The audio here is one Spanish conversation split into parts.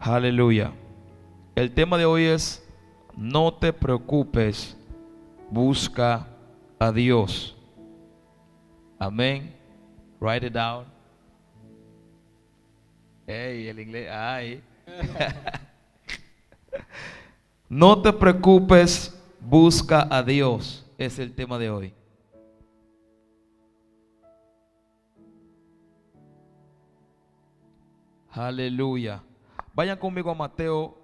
Aleluya. El tema de hoy es: no te preocupes, busca a Dios. Amén. Write it down. Hey, el inglés. Ay. No te preocupes, busca a Dios. Es el tema de hoy. Aleluya. Vayan conmigo a Mateo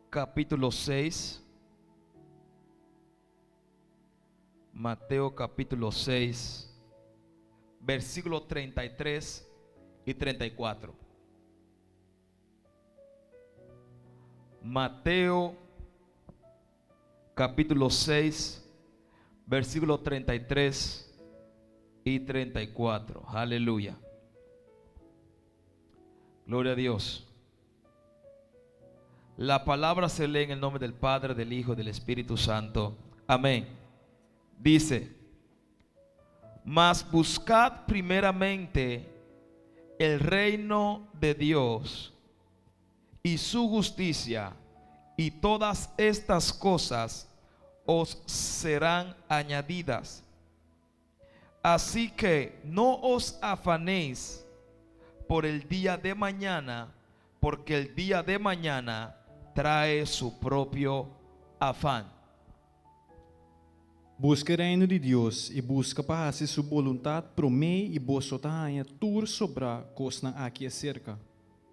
capítulo 6. Mateo capítulo 6, versículos 33 y 34. Mateo capítulo 6, versículos 33 y 34. Aleluya. Gloria a Dios. La palabra se lee en el nombre del Padre, del Hijo y del Espíritu Santo. Amén. Dice: mas buscad primeramente el reino de Dios y su justicia, y todas estas cosas os serán añadidas. Así que no os afanéis por el día de mañana, porque el día de mañana trae su propio afán. Busca o reino de Deus e busca para fazer sua vontade para mim e vosso tamanho tur sobra coisa aqui acerca.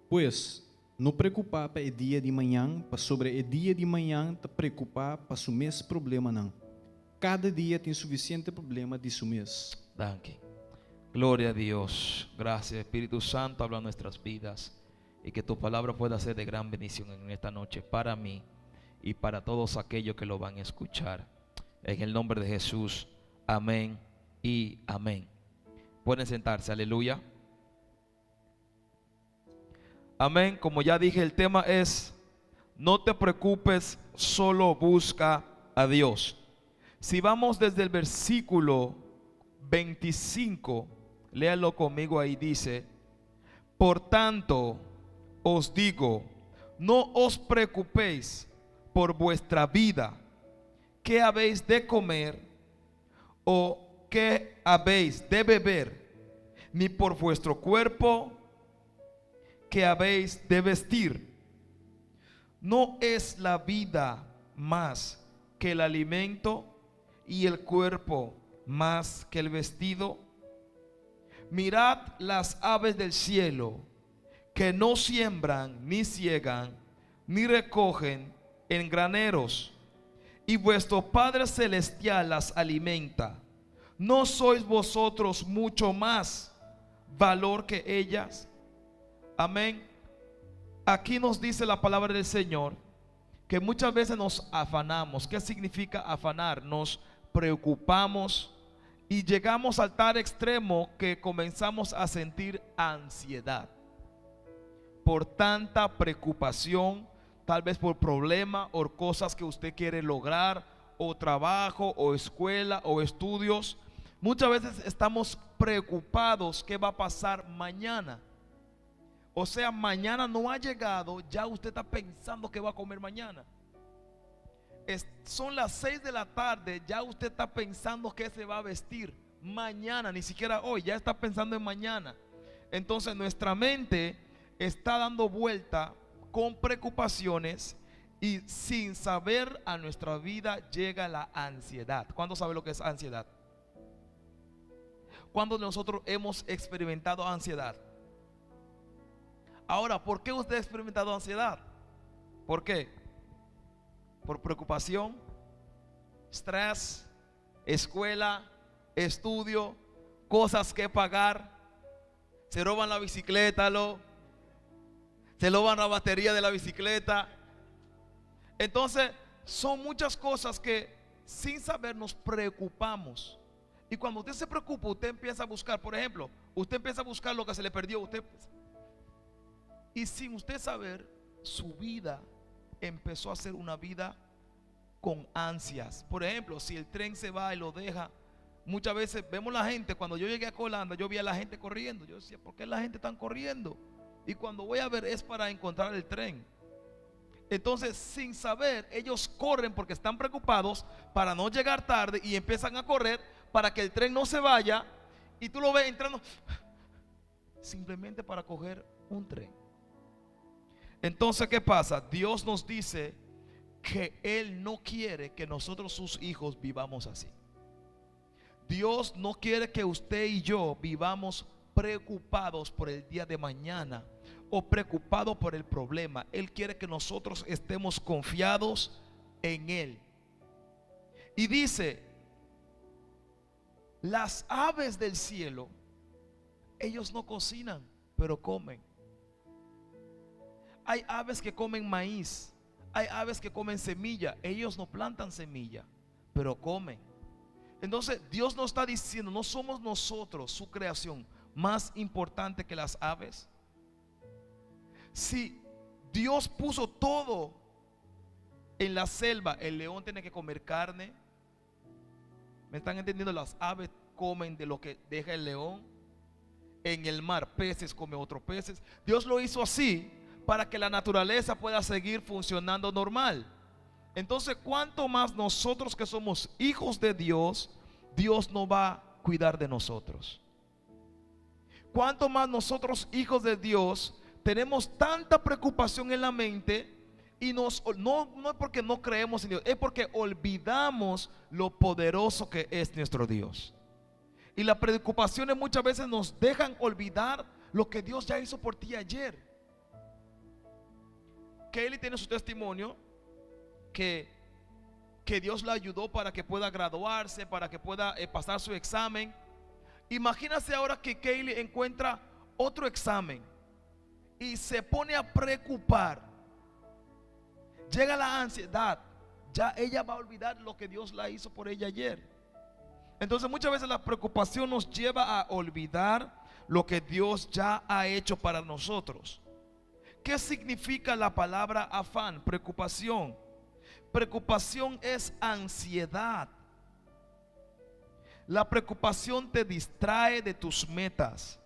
Pois, não preocupar para o dia de manhã, para sobre o dia de manhã te preocupar para o mesmo problema não. Cada dia tem suficiente problema de su mês. Danke. Gloria a Dios. Gracias, Espíritu Santo, habla en nuestras vidas y que tu palabra pueda ser de gran bendición en esta noche para mí y para todos aquellos que lo van a escuchar. En el nombre de Jesús, amén y amén. Pueden sentarse, aleluya. Amén. Como ya dije, el tema es: no te preocupes, solo busca a Dios. Si vamos desde el versículo 25, léalo conmigo ahí, dice: por tanto os digo, no os preocupéis por vuestra vida, qué habéis de comer o qué habéis de beber, ni por vuestro cuerpo, qué habéis de vestir. ¿No es la vida más que el alimento y el cuerpo más que el vestido? Mirad las aves del cielo, que no siembran, ni ciegan, ni recogen en graneros, y vuestro Padre Celestial las alimenta. ¿No sois vosotros mucho más valor que ellas? Amén. Aquí nos dice la palabra del Señor que muchas veces nos afanamos. ¿Qué significa afanar? Nos preocupamos y llegamos al tal extremo que comenzamos a sentir ansiedad por tanta preocupación, tal vez por problemas o cosas que usted quiere lograr, o trabajo, o escuela, o estudios. Muchas veces estamos preocupados qué va a pasar mañana. O sea, mañana no ha llegado, ya usted está pensando qué va a comer mañana. Son las 6 de la tarde, ya usted está pensando qué se va a vestir mañana, ni siquiera hoy, ya está pensando en mañana. Entonces nuestra mente está dando vuelta con preocupaciones, y sin saber a nuestra vida llega la ansiedad. ¿Cuándo sabe lo que es ansiedad? ¿Cuándo nosotros hemos experimentado ansiedad? Ahora, ¿por qué usted ha experimentado ansiedad? ¿Por qué? Por preocupación, estrés, escuela, estudio, cosas que pagar. Se roban la bicicleta, se roban la batería de la bicicleta. Entonces son muchas cosas que sin saber nos preocupamos. Y cuando usted se preocupa, usted empieza a buscar. Por ejemplo, usted empieza a buscar lo que se le perdió. Y sin usted saber, su vida empezó a ser una vida con ansias. Por ejemplo, si el tren se va y lo deja, muchas veces vemos la gente. Cuando yo llegué a Colanda, yo vi a la gente corriendo. Yo decía, ¿por qué la gente está corriendo? Y cuando voy a ver, es para encontrar el tren. Entonces, sin saber, ellos corren porque están preocupados para no llegar tarde y empiezan a correr para que el tren no se vaya. Y tú lo ves entrando simplemente para coger un tren. Entonces, ¿qué pasa? Dios nos dice que Él no quiere que nosotros, sus hijos, vivamos así. Dios no quiere que usted y yo vivamos preocupados por el día de mañana o preocupados por el problema. Él quiere que nosotros estemos confiados en Él. Y dice, las aves del cielo, ellos no cocinan, pero comen. Hay aves que comen maíz, hay aves que comen semilla. Ellos no plantan semilla, pero comen. Entonces Dios nos está diciendo, no somos nosotros, su creación, más importante que las aves. Si Dios puso todo en la selva, el león tiene que comer carne. ¿Me están entendiendo? Las aves comen de lo que deja el león. En el mar, peces come otros peces. Dios lo hizo así para que la naturaleza pueda seguir funcionando normal. Entonces, ¿cuánto más nosotros que somos hijos de Dios, Dios no va a cuidar de nosotros? ¿Cuánto más nosotros, hijos de Dios, tenemos tanta preocupación en la mente y no es porque no creemos en Dios, es porque olvidamos lo poderoso que es nuestro Dios? Y las preocupaciones muchas veces nos dejan olvidar lo que Dios ya hizo por ti ayer. Kelly tiene su testimonio que Dios la ayudó para que pueda graduarse, para que pueda pasar su examen. Imagínate ahora que Kelly encuentra otro examen y se pone a preocupar. Llega la ansiedad. Ya ella va a olvidar lo que Dios la hizo por ella ayer. Entonces muchas veces la preocupación nos lleva a olvidar lo que Dios ya ha hecho para nosotros. ¿Qué significa la palabra afán? Preocupación. Preocupación es ansiedad. La preocupación te distrae de tus metas.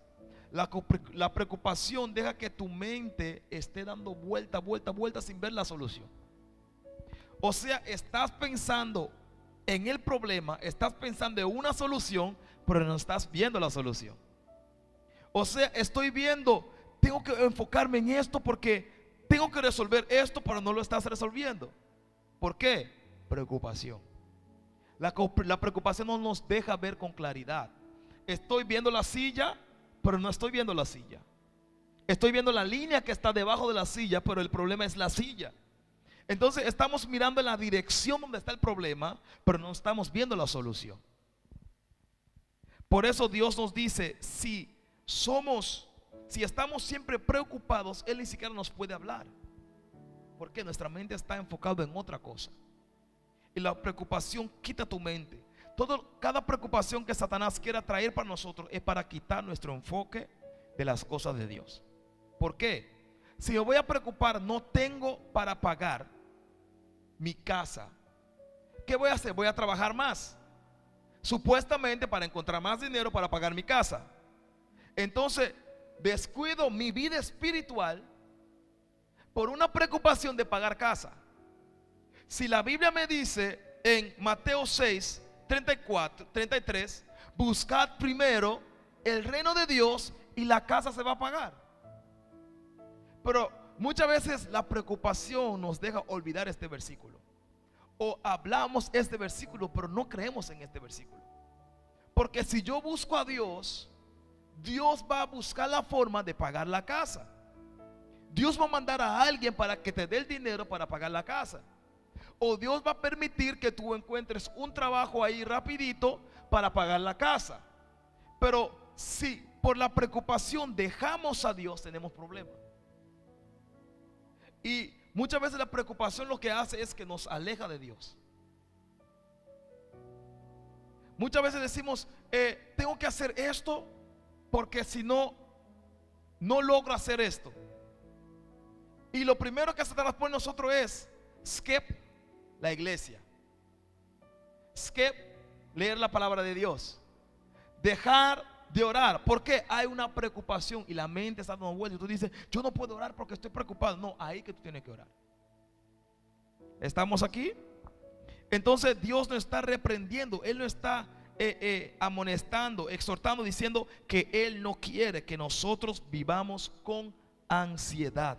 La preocupación deja que tu mente esté dando vuelta sin ver la solución. O sea, estás pensando en el problema, estás pensando en una solución, pero no estás viendo la solución. O sea, estoy viendo, tengo que enfocarme en esto porque tengo que resolver esto, pero no lo estás resolviendo. ¿Por qué? Preocupación. La preocupación no nos deja ver con claridad. Estoy viendo la silla, pero no estoy viendo la silla. Estoy viendo la línea que está debajo de la silla, pero el problema es la silla. Entonces estamos mirando en la dirección donde está el problema, pero no estamos viendo la solución. Por eso Dios nos dice, si estamos siempre preocupados, Él ni siquiera nos puede hablar, porque nuestra mente está enfocada en otra cosa. Y la preocupación quita tu mente. Cada preocupación que Satanás quiera traer para nosotros es para quitar nuestro enfoque de las cosas de Dios. ¿Por qué? Si me voy a preocupar, no tengo para pagar mi casa, ¿qué voy a hacer? Voy a trabajar más, supuestamente para encontrar más dinero para pagar mi casa. Entonces descuido mi vida espiritual por una preocupación de pagar casa. Si la Biblia me dice en Mateo 6, 33, buscad primero el reino de Dios y la casa se va a pagar. Pero muchas veces la preocupación nos deja olvidar este versículo. O hablamos este versículo, pero no creemos en este versículo. Porque si yo busco a Dios, Dios va a buscar la forma de pagar la casa. Dios va a mandar a alguien para que te dé el dinero para pagar la casa. O Dios va a permitir que tú encuentres un trabajo ahí rapidito para pagar la casa. Pero si por la preocupación dejamos a Dios, tenemos problemas. Y muchas veces la preocupación lo que hace es que nos aleja de Dios. Muchas veces decimos, tengo que hacer esto porque si no, no logro hacer esto. Y lo primero que Satanás pone en nosotros es skip la iglesia, skip leer la palabra de Dios, dejar de orar. Porque hay una preocupación y la mente está dando vueltas y tú dices, yo no puedo orar porque estoy preocupado. No, ahí que tú tienes que orar. ¿Estamos aquí? Entonces Dios nos está reprendiendo, Él nos está amonestando, exhortando, diciendo que Él no quiere que nosotros vivamos con ansiedad.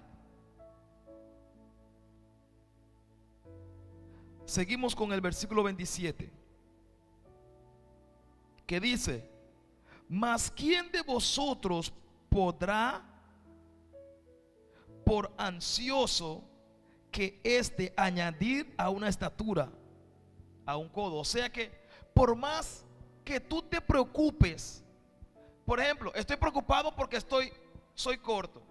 Seguimos con el versículo 27, que dice: mas ¿quién de vosotros podrá, por ansioso que éste, añadir a una estatura, a un codo? O sea que por más que tú te preocupes, por ejemplo, estoy preocupado porque soy corto.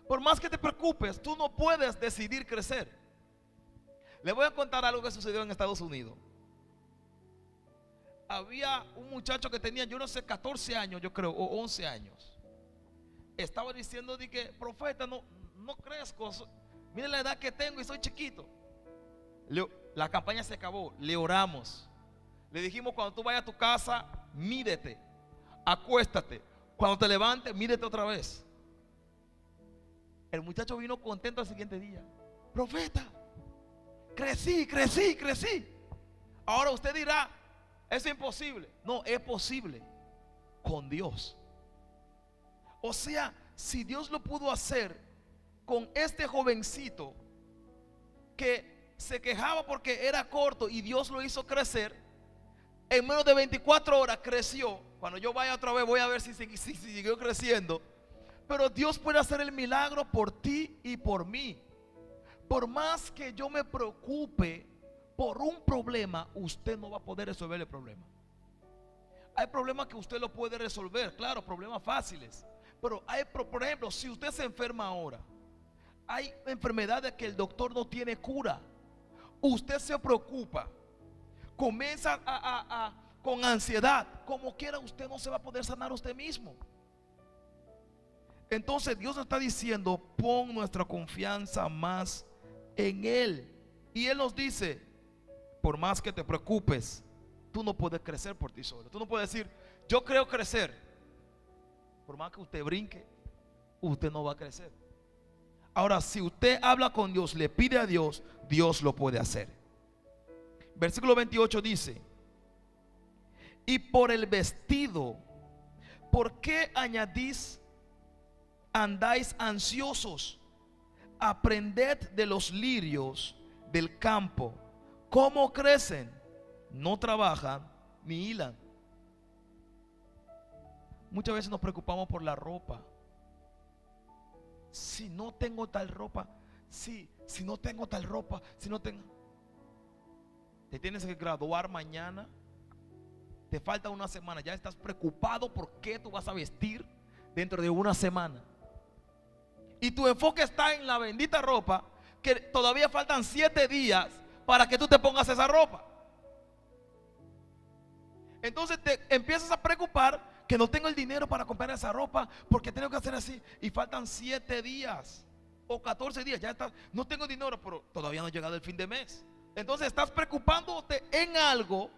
Por más que te preocupes, tú no puedes decidir crecer. Le voy a contar algo que sucedió en Estados Unidos. Había un muchacho que tenía, yo no sé, 14 años, yo creo, o 11 años. Estaba diciendo de que, profeta, no crezco. Mire la edad que tengo y soy chiquito. La campaña se acabó, le oramos. Le dijimos: cuando tú vayas a tu casa, mídete, acuéstate. Cuando te levantes, mídete otra vez. El muchacho vino contento al siguiente día: profeta, crecí. Ahora usted dirá: es imposible. No, es posible con Dios. O sea, si Dios lo pudo hacer con este jovencito que se quejaba porque era corto y Dios lo hizo crecer, en menos de 24 horas creció. Cuando yo vaya otra vez voy a ver si siguió creciendo. Pero Dios puede hacer el milagro por ti y por mí. Por más que yo me preocupe por un problema, usted no va a poder resolver el problema. Hay problemas que usted lo puede resolver, claro, problemas fáciles. Pero hay, por ejemplo, si usted se enferma ahora, hay enfermedades que el doctor no tiene cura. Usted se preocupa, comienza con ansiedad. Como quiera, usted no se va a poder sanar usted mismo. Entonces Dios nos está diciendo: pon nuestra confianza más en Él. Y Él nos dice: por más que te preocupes, tú no puedes crecer por ti solo. Tú no puedes decir: yo creo crecer. Por más que usted brinque, usted no va a crecer. Ahora, si usted habla con Dios, le pide a Dios, Dios lo puede hacer. Versículo 28 dice: y por el vestido, ¿por qué andáis ansiosos? Aprended de los lirios del campo, cómo crecen, no trabajan ni hilan. Muchas veces nos preocupamos por la ropa. Si no tengo tal ropa, si no tengo tal ropa, si no tengo. Te tienes que graduar mañana, te falta una semana, ya estás preocupado por qué tú vas a vestir dentro de una semana. Y tu enfoque está en la bendita ropa, que todavía faltan 7 días para que tú te pongas esa ropa. Entonces te empiezas a preocupar que no tengo el dinero para comprar esa ropa, porque tengo que hacer así, y faltan 7 días o 14 días, ya está, no tengo dinero, pero todavía no ha llegado el fin de mes. Entonces estás preocupándote en algo,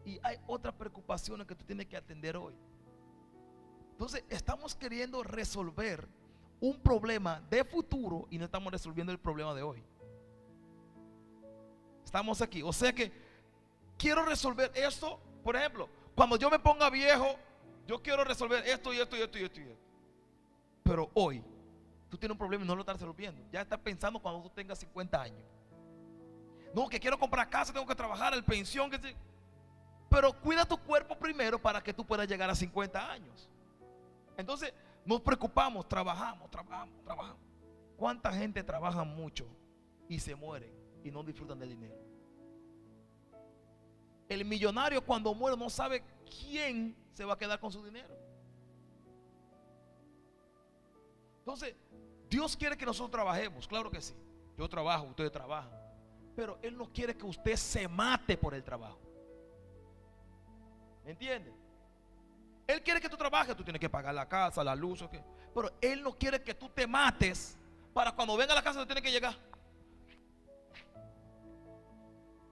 y hay otras preocupaciones que tú tienes que atender hoy. Entonces estamos queriendo resolver un problema de futuro y no estamos resolviendo el problema de hoy. Estamos aquí, o sea que quiero resolver esto. Por ejemplo, cuando yo me ponga viejo, yo quiero resolver esto y esto y esto y esto y esto. Pero hoy tú tienes un problema y no lo estás resolviendo. Ya estás pensando cuando tú tengas 50 años. No, que quiero comprar casa, tengo que trabajar, el pensión, pero cuida tu cuerpo primero para que tú puedas llegar a 50 años. Entonces nos preocupamos, trabajamos. ¿Cuánta gente trabaja mucho y se mueren y no disfrutan del dinero? El millonario cuando muere no sabe quién se va a quedar con su dinero. Entonces Dios quiere que nosotros trabajemos, claro que sí. Yo trabajo, ustedes trabajan, pero Él no quiere que usted se mate por el trabajo. ¿Me entiende? Él quiere que tú trabajes, tú tienes que pagar la casa, la luz, ¿okay? Pero Él no quiere que tú te mates para cuando venga a la casa tú tienes que llegar.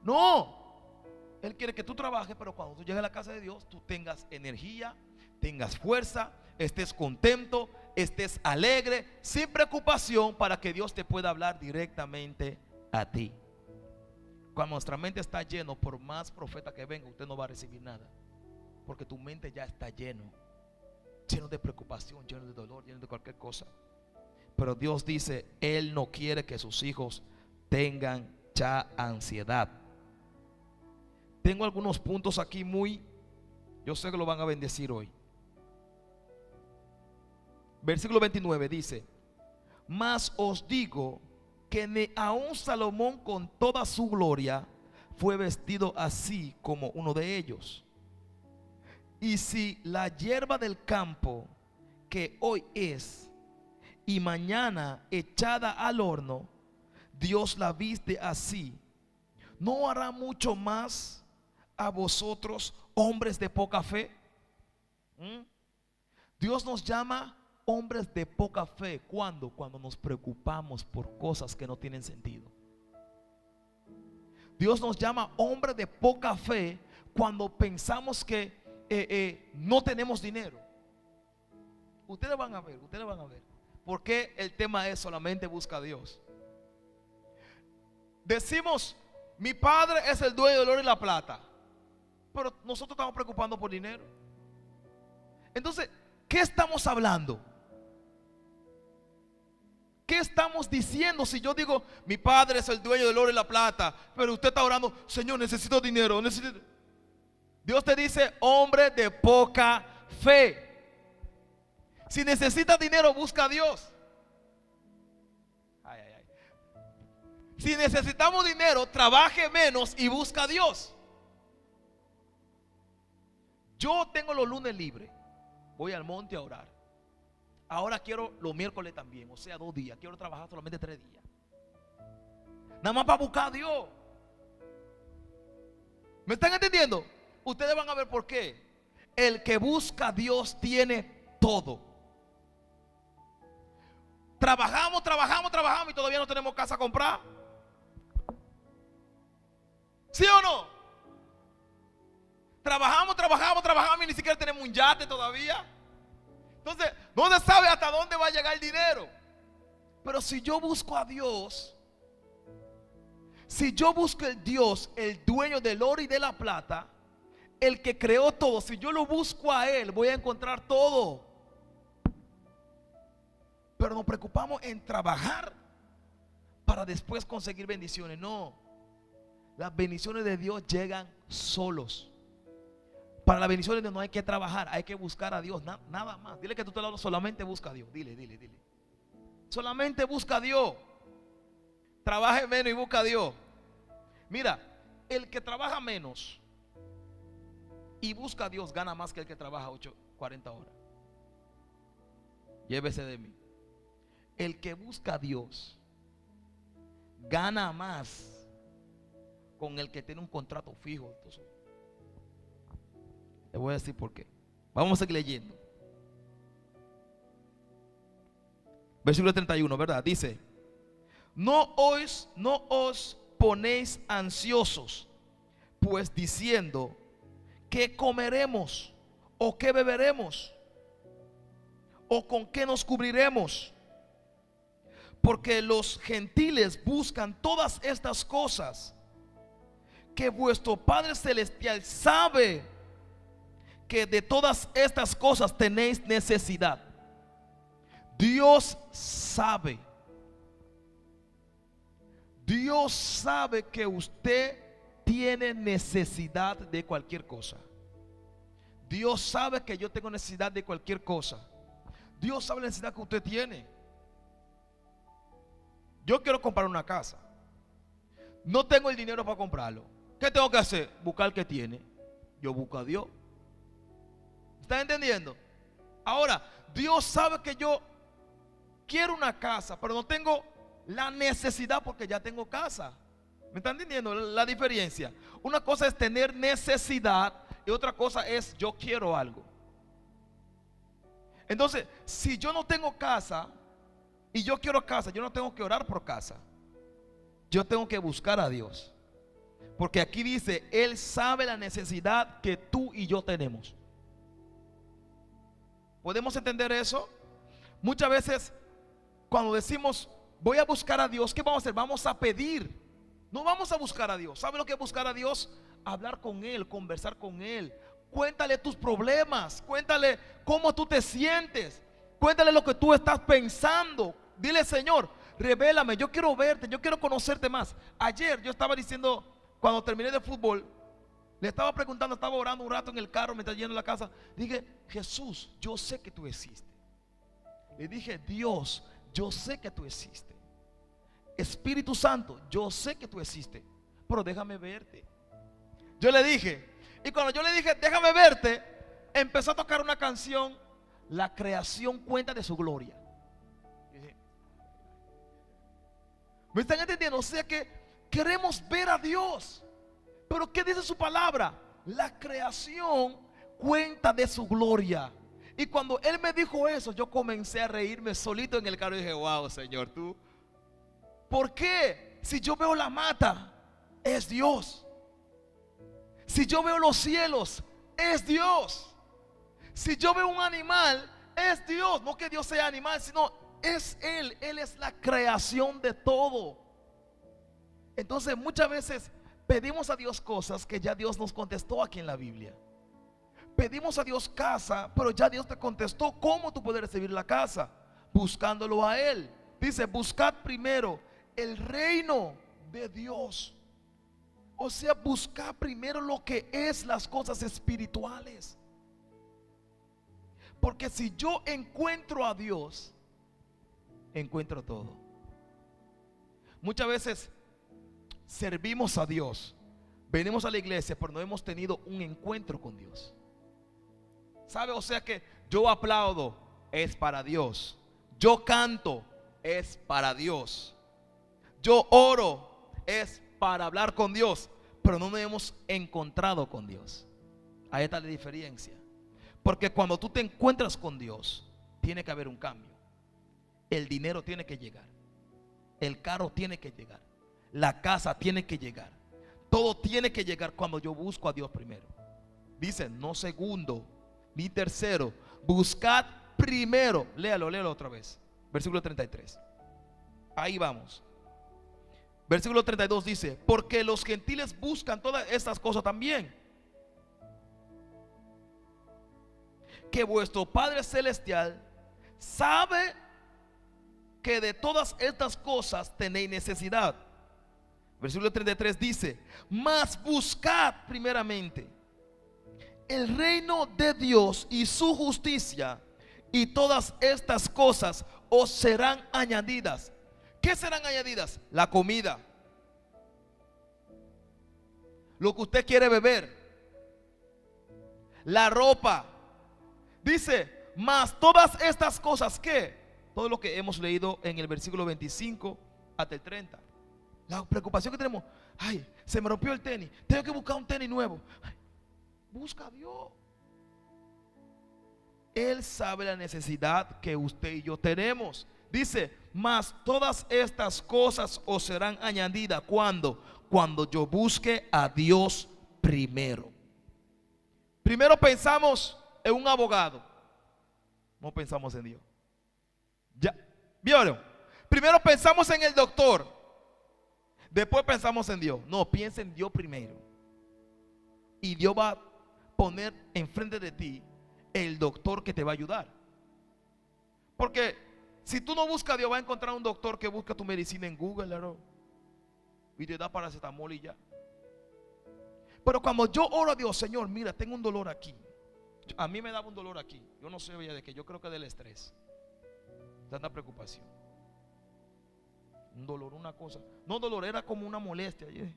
No, Él quiere que tú trabajes, pero cuando tú llegues a la casa de Dios, tú tengas energía, tengas fuerza, estés contento, estés alegre, sin preocupación, para que Dios te pueda hablar directamente a ti. Cuando nuestra mente está lleno, por más profeta que venga, usted no va a recibir nada, porque tu mente ya está lleno de preocupación, lleno de dolor, lleno de cualquier cosa. Pero Dios dice, Él no quiere que sus hijos tengan ya ansiedad. Tengo algunos puntos aquí yo sé que lo van a bendecir hoy. Versículo 29 dice: mas os digo que ni aun Salomón con toda su gloria fue vestido así como uno de ellos. Y si la hierba del campo, que hoy es y mañana echada al horno, Dios la viste así, ¿no hará mucho más a vosotros, hombres de poca fe? Dios nos llama hombres de poca fe. ¿Cuándo? Cuando nos preocupamos por cosas que no tienen sentido. Dios nos llama hombres de poca fe cuando pensamos que no tenemos dinero. Ustedes van a ver. Porque el tema es solamente busca a Dios. Decimos, mi padre es el dueño del oro y la plata, pero nosotros estamos preocupando por dinero. Entonces, ¿qué estamos hablando? ¿Qué estamos diciendo si yo digo, mi padre es el dueño del oro y la plata, pero usted está orando, Señor, necesito dinero, Dios te dice, hombre de poca fe. Si necesitas dinero, busca a Dios. Si necesitamos dinero, trabaje menos y busca a Dios. Yo tengo los lunes libres, voy al monte a orar. Ahora quiero los miércoles también, o sea 2 días. Quiero trabajar solamente 3 días, nada más para buscar a Dios. ¿Me están entendiendo? Ustedes van a ver por qué. El que busca a Dios tiene todo. Trabajamos y todavía no tenemos casa a comprar. ¿Sí o no? Trabajamos y ni siquiera tenemos un yate todavía. Entonces, no se sabe hasta dónde va a llegar el dinero. Pero si yo busco a Dios, si yo busco el Dios, el dueño del oro y de la plata, el que creó todo, si yo lo busco a Él, voy a encontrar todo. Pero nos preocupamos en trabajar para después conseguir bendiciones. No, las bendiciones de Dios llegan solos. Para las bendiciones de Dios no hay que trabajar, hay que buscar a Dios, nada más. Dile que tú te lo solamente busca a Dios. Dile. Solamente busca a Dios. Trabaje menos y busca a Dios. Mira, el que trabaja menos y busca a Dios gana más que el que trabaja 40 horas. Llévese de mí. El que busca a Dios gana más con el que tiene un contrato fijo. Entonces, le voy a decir por qué. Vamos a seguir leyendo. Versículo 31, ¿verdad? Dice: no os ponéis ansiosos, pues diciendo, ¿qué comeremos? ¿O qué beberemos? ¿O con qué nos cubriremos? Porque los gentiles buscan todas estas cosas, que vuestro Padre Celestial sabe que de todas estas cosas tenéis necesidad. Dios sabe. Dios sabe que usted tiene necesidad de cualquier cosa. Dios sabe que yo tengo necesidad de cualquier cosa. Dios sabe la necesidad que usted tiene. Yo quiero comprar una casa. No tengo el dinero para comprarlo. ¿Qué tengo que hacer? Buscar el que tiene. Yo busco a Dios. ¿Están entendiendo? Ahora, Dios sabe que yo quiero una casa, pero no tengo la necesidad porque ya tengo casa. ¿Me están entendiendo la diferencia? Una cosa es tener necesidad y otra cosa es yo quiero algo. Entonces, si yo no tengo casa y yo quiero casa, yo no tengo que orar por casa. Yo tengo que buscar a Dios. Porque aquí dice, Él sabe la necesidad que tú y yo tenemos. ¿Podemos entender eso? Muchas veces cuando decimos voy a buscar a Dios, ¿qué vamos a hacer? Vamos a pedir. No vamos a buscar a Dios. ¿Sabe lo que es buscar a Dios? Hablar con Él, conversar con Él. Cuéntale tus problemas, cuéntale cómo tú te sientes, cuéntale lo que tú estás pensando. Dile: Señor, revélame, yo quiero verte, yo quiero conocerte más. Ayer yo estaba diciendo, cuando terminé de fútbol, le estaba preguntando, estaba orando un rato en el carro mientras yendo a la casa. Dije: Jesús, yo sé que tú existes. Le dije: Dios, yo sé que tú existes. Espíritu Santo, yo sé que tú existes, pero déjame verte. Yo le dije, y cuando yo le dije déjame verte, empezó a tocar una canción, La creación cuenta de su gloria. ¿Me están entendiendo? O sea que queremos ver a Dios. Pero ¿qué dice su palabra? La creación cuenta de su gloria. Y cuando Él me dijo eso, yo comencé a reírme solito en el carro y dije: wow, Señor, tú. ¿Por qué? Si yo veo la mata, es Dios. Si yo veo los cielos, es Dios. Si yo veo un animal, es Dios. No que Dios sea animal, sino es Él. Él es la creación de todo. Entonces muchas veces pedimos a Dios cosas que ya Dios nos contestó aquí en la Biblia. Pedimos a Dios casa, pero ya Dios te contestó cómo tú puedes recibir la casa: buscándolo a Él. Dice: buscad primero el reino de Dios. O sea, buscar primero lo que es las cosas espirituales. Porque si yo encuentro a Dios, encuentro todo. Muchas veces servimos a Dios, venimos a la iglesia, pero no hemos tenido un encuentro con Dios. ¿Sabe? O sea que yo aplaudo, es para Dios. Yo canto, es para Dios. Yo oro, es para hablar con Dios, pero no nos hemos encontrado con Dios. Ahí está la diferencia. Porque cuando tú te encuentras con Dios, tiene que haber un cambio. El dinero tiene que llegar, el carro tiene que llegar, la casa tiene que llegar, todo tiene que llegar cuando yo busco a Dios primero. Dice: no segundo ni tercero, buscad primero. Léalo otra vez. Versículo 33. Ahí vamos. Versículo 32 dice: porque los gentiles buscan todas estas cosas también, que vuestro Padre Celestial sabe que de todas estas cosas tenéis necesidad. Versículo 33 dice: mas buscad primeramente el reino de Dios y su justicia, y todas estas cosas os serán añadidas. ¿Qué serán añadidas? La comida, lo que usted quiere beber, la ropa. Dice: mas todas estas cosas, ¿qué? Todo lo que hemos leído en el versículo 25 hasta el 30. La preocupación que tenemos: ay, se me rompió el tenis, tengo que buscar un tenis nuevo. Ay, busca a Dios. Él sabe la necesidad que usted y yo tenemos. Dice: mas todas estas cosas os serán añadidas. ¿Cuándo? Cuando yo busque a Dios primero. Primero pensamos en un abogado, no pensamos en Dios. ¿Ya vieron? Primero pensamos en el doctor, después pensamos en Dios. No, piensa en Dios primero, y Dios va a poner enfrente de ti el doctor que te va a ayudar. Porque si tú no buscas a Dios, va a encontrar un doctor que busca tu medicina en Google, ¿no? Y te da paracetamol y ya. Pero cuando yo oro a Dios: Señor, mira, tengo un dolor aquí. A mí me daba un dolor aquí. Yo no sé de qué, yo creo que del estrés, tanta preocupación. Un dolor, una cosa. No dolor, era como una molestia. Y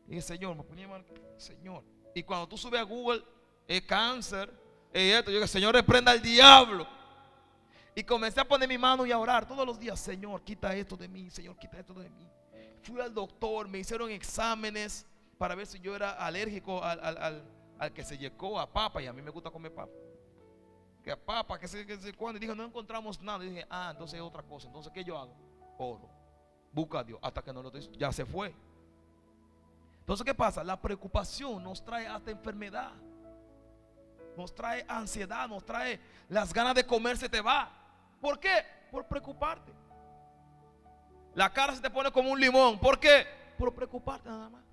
dije: Señor, me ponía mal, Señor. Y cuando tú subes a Google, es cáncer, es esto. Yo dije: Señor, reprenda al diablo. Y comencé a poner mi mano y a orar todos los días: Señor, quita esto de mí, Señor, quita esto de mí. Fui al doctor, me hicieron exámenes para ver si yo era alérgico al que se llegó a papa. Y a mí me gusta comer papa. Que a papa, que sé cuándo. Y dije: no encontramos nada. Y dije: entonces es otra cosa. Entonces, ¿qué yo hago? Oro, busca a Dios hasta que no lo dice. Ya se fue. Entonces, ¿qué pasa? La preocupación nos trae hasta enfermedad, nos trae ansiedad, nos trae las ganas de comer, se te va. ¿Por qué? Por preocuparte. La cara se te pone como un limón. ¿Por qué? Por preocuparte nada más.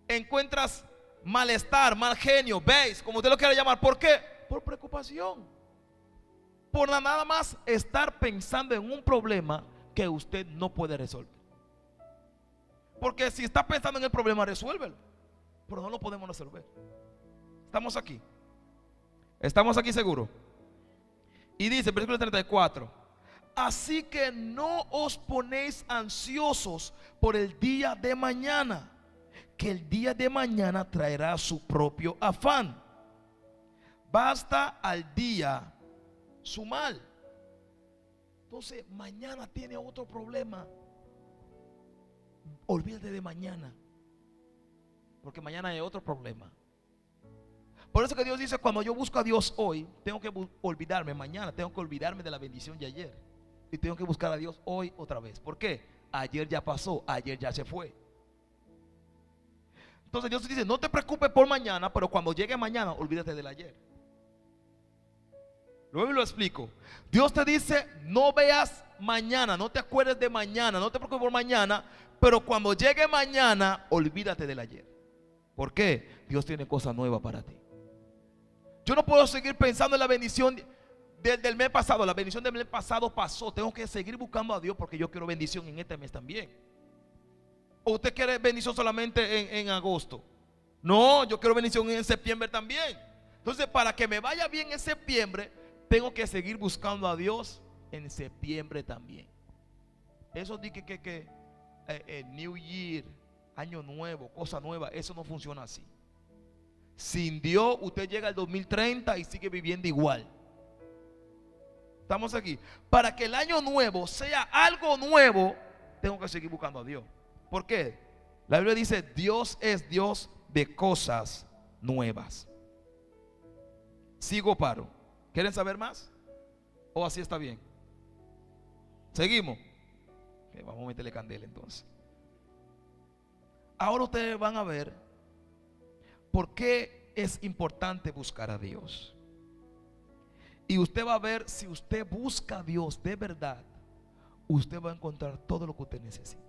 Encuentras malestar, mal genio, veis, como usted lo quiera llamar. ¿Por qué? Por preocupación. Por nada más estar pensando en un problema que usted no puede resolver. Porque si está pensando en el problema, resuélvelo. Pero no lo podemos resolver. ¿Estamos aquí? ¿Estamos aquí seguros? Y dice, versículo 34: así que no os ponéis ansiosos por el día de mañana, que el día de mañana traerá su propio afán. Basta al día su mal. Entonces, mañana tiene otro problema. Olvídate de mañana, porque mañana hay otro problema. Por eso que Dios dice, cuando yo busco a Dios hoy, tengo que olvidarme mañana, tengo que olvidarme de la bendición de ayer. Y tengo que buscar a Dios hoy otra vez. ¿Por qué? Ayer ya pasó, ayer ya se fue. Entonces Dios dice, no te preocupes por mañana, pero cuando llegue mañana, olvídate del ayer. Luego lo explico. Dios te dice, no veas mañana, no te acuerdes de mañana, no te preocupes por mañana, pero cuando llegue mañana, olvídate del ayer. ¿Por qué? Dios tiene cosas nuevas para ti. Yo no puedo seguir pensando en la bendición del mes pasado. La bendición del mes pasado pasó. Tengo que seguir buscando a Dios porque yo quiero bendición en este mes también. ¿O usted quiere bendición solamente en agosto? No, yo quiero bendición en septiembre también. Entonces, para que me vaya bien en septiembre, tengo que seguir buscando a Dios en septiembre también. Eso de que New Year, año nuevo, cosa nueva, eso no funciona así. Sin Dios usted llega al 2030 y sigue viviendo igual. Estamos aquí. Para que el año nuevo sea algo nuevo, tengo que seguir buscando a Dios. ¿Por qué? La Biblia dice, Dios es Dios de cosas nuevas. ¿Sigo o paro? ¿Quieren saber más? ¿O así está bien? ¿Seguimos? Okay, vamos a meterle candela entonces. Ahora ustedes van a ver por qué es importante buscar a Dios. Y usted va a ver, si usted busca a Dios de verdad, usted va a encontrar todo lo que usted necesita.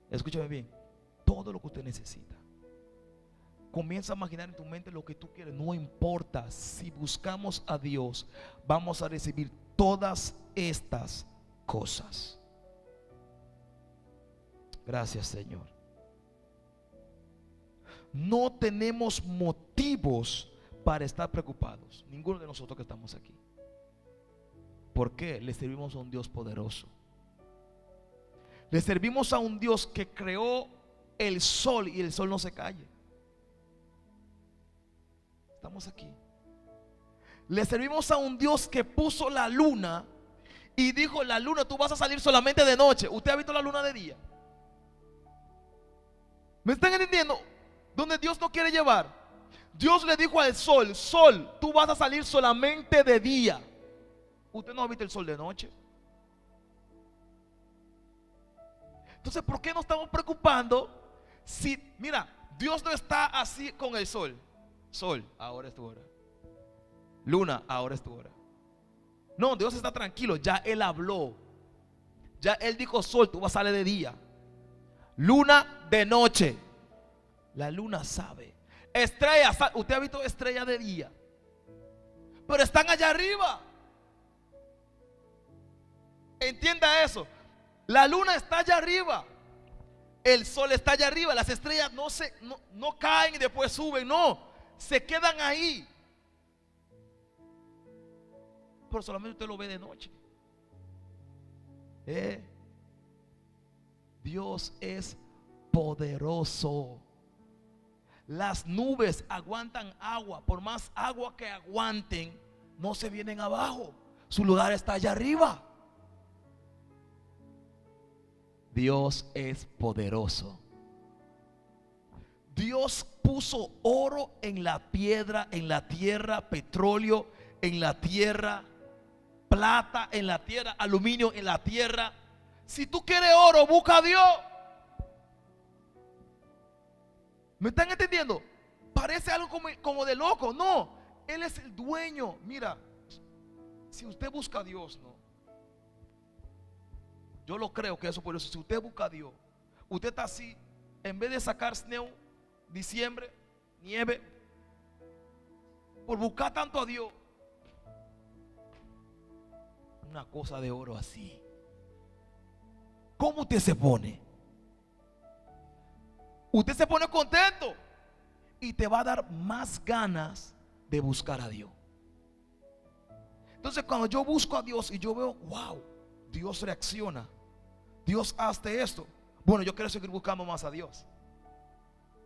Escúchame bien, todo lo que usted necesita. Comienza a imaginar en tu mente lo que tú quieres. No importa, si buscamos a Dios, vamos a recibir todas estas cosas. Gracias, Señor. No tenemos motivos para estar preocupados, ninguno de nosotros que estamos aquí. ¿Por qué? Le servimos a un Dios poderoso. Le servimos a un Dios que creó el sol y el sol no se calle. Estamos aquí. Le servimos a un Dios que puso la luna y dijo, la luna, tú vas a salir solamente de noche. ¿Usted ha visto la luna de día? ¿Me están entendiendo? Donde Dios no quiere llevar. Dios le dijo al sol, sol, tú vas a salir solamente de día. ¿Usted no ha visto el sol de noche? Entonces, ¿por qué nos estamos preocupando? Si, mira, Dios no está así con el sol. Sol, ahora es tu hora. Luna, ahora es tu hora. No, Dios está tranquilo, ya Él habló. Ya Él dijo, sol, tú vas a salir de día. Luna, de noche. La luna sabe. Estrellas, usted ha visto estrellas de día, pero están allá arriba. Entienda eso. La luna está allá arriba, el sol está allá arriba. Las estrellas no caen y después suben, no, se quedan ahí. Pero solamente usted lo ve de noche. Dios es poderoso. Las nubes aguantan agua. Por más agua que aguanten, no se vienen abajo. Su lugar está allá arriba. Dios es poderoso. Dios puso oro en la piedra, en la tierra, petróleo en la tierra, plata en la tierra, aluminio en la tierra. Si tú quieres oro, busca a Dios. ¿Me están entendiendo? Parece algo como de loco. No, Él es el dueño. Mira, si usted busca a Dios, no, yo lo creo que eso por eso. Si usted busca a Dios, Usted está así, en vez de sacar snow, diciembre, nieve, por buscar tanto a Dios, una cosa de oro así. ¿Cómo usted se pone? Usted se pone contento y te va a dar más ganas de buscar a Dios. Entonces cuando yo busco a Dios y yo veo, wow, Dios reacciona, Dios hace esto, bueno, yo quiero seguir buscando más a Dios.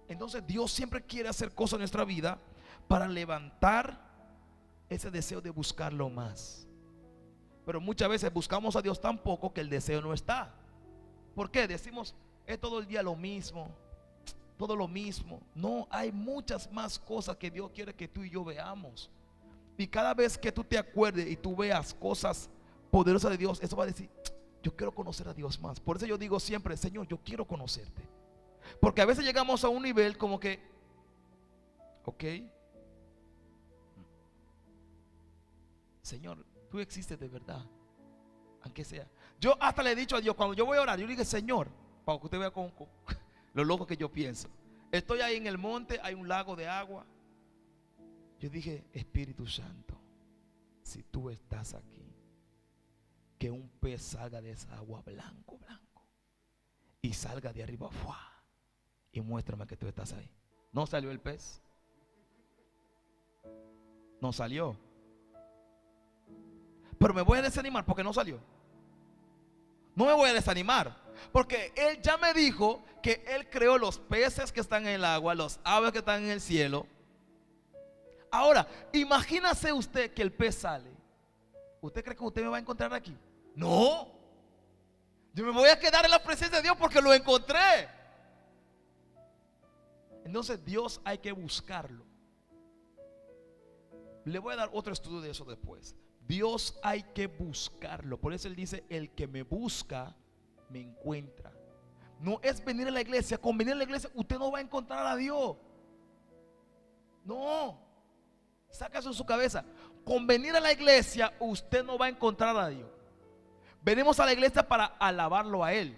Entonces Dios siempre quiere hacer cosas en nuestra vida para levantar ese deseo de buscarlo más. Pero muchas veces buscamos a Dios tan poco que el deseo no está. ¿Por qué? Decimos, es todo el día lo mismo, todo lo mismo. No, hay muchas más cosas que Dios quiere que tú y yo veamos. Y cada vez que tú te acuerdes y tú veas cosas poderosas de Dios, eso va a decir, yo quiero conocer a Dios más. Por eso yo digo siempre, Señor, yo quiero conocerte. Porque a veces llegamos a un nivel como que, ok, Señor, tú existes de verdad, aunque sea. Yo hasta le he dicho a Dios, cuando yo voy a orar, yo le digo, Señor, para que usted vea con lo loco que yo pienso. Estoy ahí en el monte, hay un lago de agua. Yo dije, Espíritu Santo, si tú estás aquí, que un pez salga de esa agua blanco, blanco, y salga de arriba, ¡fua! Y muéstrame que tú estás ahí. No salió el pez. No salió. Pero me voy a desanimar porque no salió. No me voy a desanimar, porque Él ya me dijo que Él creó los peces que están en el agua, los aves que están en el cielo. Ahora, imagínase usted que el pez sale. ¿Usted cree que usted me va a encontrar aquí? No. Yo me voy a quedar en la presencia de Dios porque lo encontré. Entonces Dios hay que buscarlo. Le voy a dar otro estudio de eso después. Dios hay que buscarlo. Por eso Él dice, el que me busca, me encuentra. No es venir a la iglesia. Con venir a la iglesia usted no va a encontrar a Dios. No. Saca eso en su cabeza. Con venir a la iglesia usted no va a encontrar a Dios. Venimos a la iglesia para alabarlo a Él,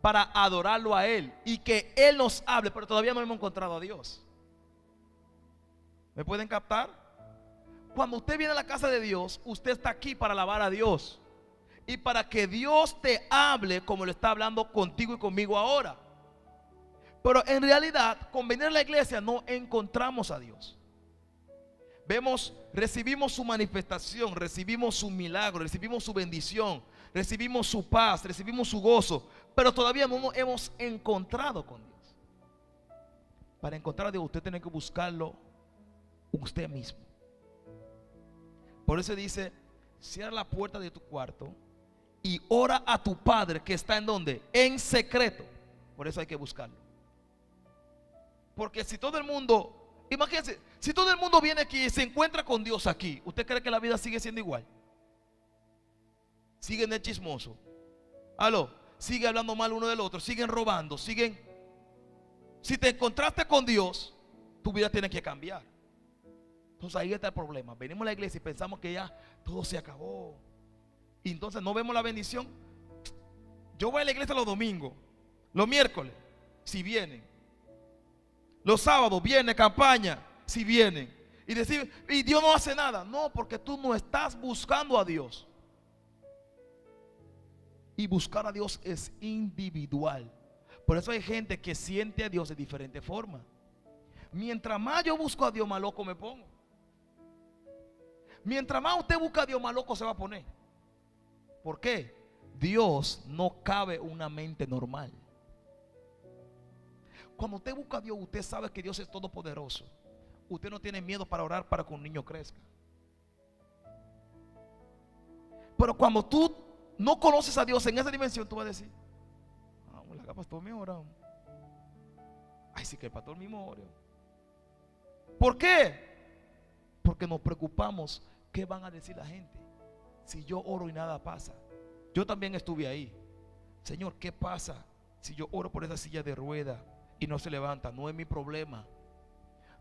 para adorarlo a Él y que Él nos hable, pero todavía no hemos encontrado a Dios. ¿Me pueden captar? Cuando usted viene a la casa de Dios, usted está aquí para alabar a Dios y para que Dios te hable como lo está hablando contigo y conmigo ahora. Pero en realidad, con venir a la iglesia no encontramos a Dios. Recibimos su manifestación, recibimos su milagro, recibimos su bendición, recibimos su paz, recibimos su gozo, pero todavía no nos hemos encontrado con Dios. Para encontrar a Dios usted tiene que buscarlo usted mismo. Por eso dice, cierra la puerta de tu cuarto y ora a tu Padre que está en donde, en secreto. Por eso hay que buscarlo. Porque si todo el mundo, imagínense, si todo el mundo viene aquí y se encuentra con Dios aquí, ¿usted cree que la vida sigue siendo igual? Siguen de chismoso, aló, sigue hablando mal uno del otro, siguen robando, siguen. Si te encontraste con Dios, tu vida tiene que cambiar. Entonces ahí está el problema. Venimos a la iglesia y pensamos que ya todo se acabó, y entonces no vemos la bendición. Yo voy a la iglesia los domingos, los miércoles, si vienen. Los sábados viene campaña, si vienen. Y decir, y Dios no hace nada. No, porque tú no estás buscando a Dios. Y buscar a Dios es individual. Por eso hay gente que siente a Dios de diferente forma. Mientras más yo busco a Dios, más loco me pongo. Mientras más usted busca a Dios, más loco se va a poner. ¿Por qué? Dios no cabe en una mente normal. Cuando usted busca a Dios, usted sabe que Dios es todopoderoso. Usted no tiene miedo para orar para que un niño crezca. Pero cuando tú no conoces a Dios en esa dimensión, tú vas a decir, el pastor me ora. Ay, sí que el pastor mismo ora. ¿Por qué? Porque nos preocupamos qué van a decir la gente si yo oro y nada pasa. Yo también estuve ahí. Señor, ¿qué pasa si yo oro por esa silla de rueda y no se levanta? No es mi problema.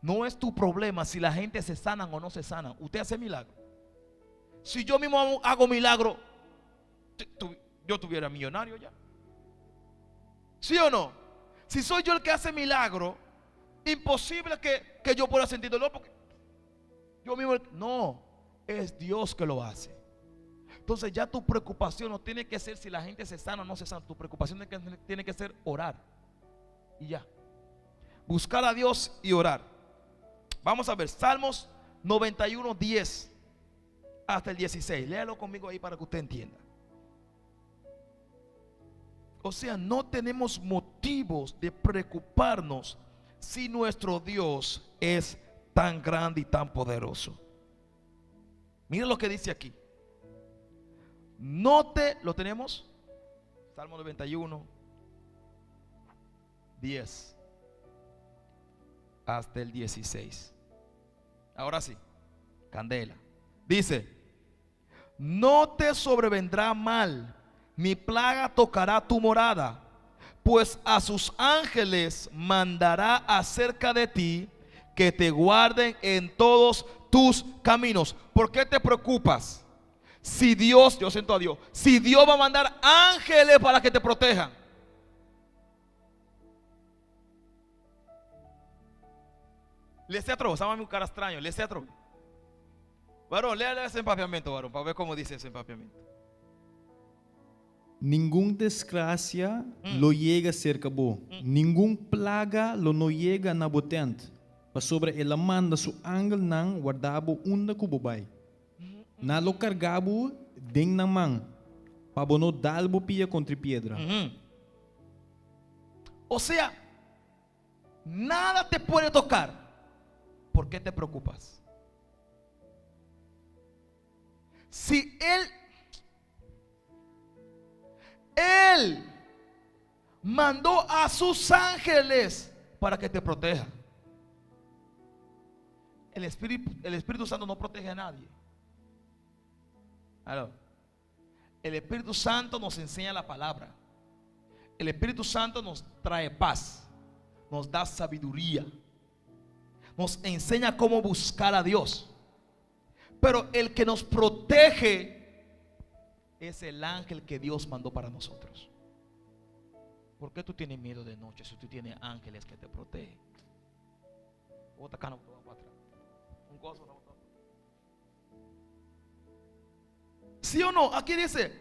No es tu problema si la gente se sana o no se sana. Usted hace milagro. Si yo mismo hago milagro, yo estuviera millonario ya. ¿Sí o no? Si soy yo el que hace milagro, imposible que yo pueda sentir dolor porque yo mismo, no, es Dios que lo hace. Entonces ya tu preocupación no tiene que ser si la gente se sana o no se sana. Tu preocupación tiene que ser orar. Y ya. Buscar a Dios y orar. Vamos a ver, Salmos 91, 10 hasta el 16. Léalo conmigo ahí para que usted entienda. O sea, no tenemos motivos de preocuparnos si nuestro Dios es tan grande y tan poderoso. Mira lo que dice aquí. ¿Lo tenemos? Salmo 91, 10 hasta el 16. Ahora sí, candela. Dice: no te sobrevendrá mal, ni plaga tocará tu morada, pues a sus ángeles mandará acerca de ti, que te guarden en todos tus caminos. ¿Por qué te preocupas? Si Dios, yo siento a Dios, si Dios va a mandar ángeles para que te protejan. Les teatro, sábame un cara extraño, les teatro. Varón, léale ese empapiamiento, varón, para ver cómo dice ese empapiamiento. Ningún desgracia lo llega cerca bo. Ningún plaga lo no llega na botent. Pa sobre ela manda su ángel nang guardabo unda kubobay. Na lo cargabo den nang mang. Pa bono dalbo pia contra piedra. O sea, nada te puede tocar. ¿Por qué te preocupas? Si Él mandó a sus ángeles para que te protejan. El Espíritu Santo no protege a nadie. ¿Aló? El Espíritu Santo nos enseña la palabra. El Espíritu Santo nos trae paz, nos da sabiduría, nos enseña cómo buscar a Dios. Pero el que nos protege es el ángel que Dios mandó para nosotros. ¿Por qué tú tienes miedo de noche si tú tienes ángeles que te protegen? ¿Sí o no? Aquí dice: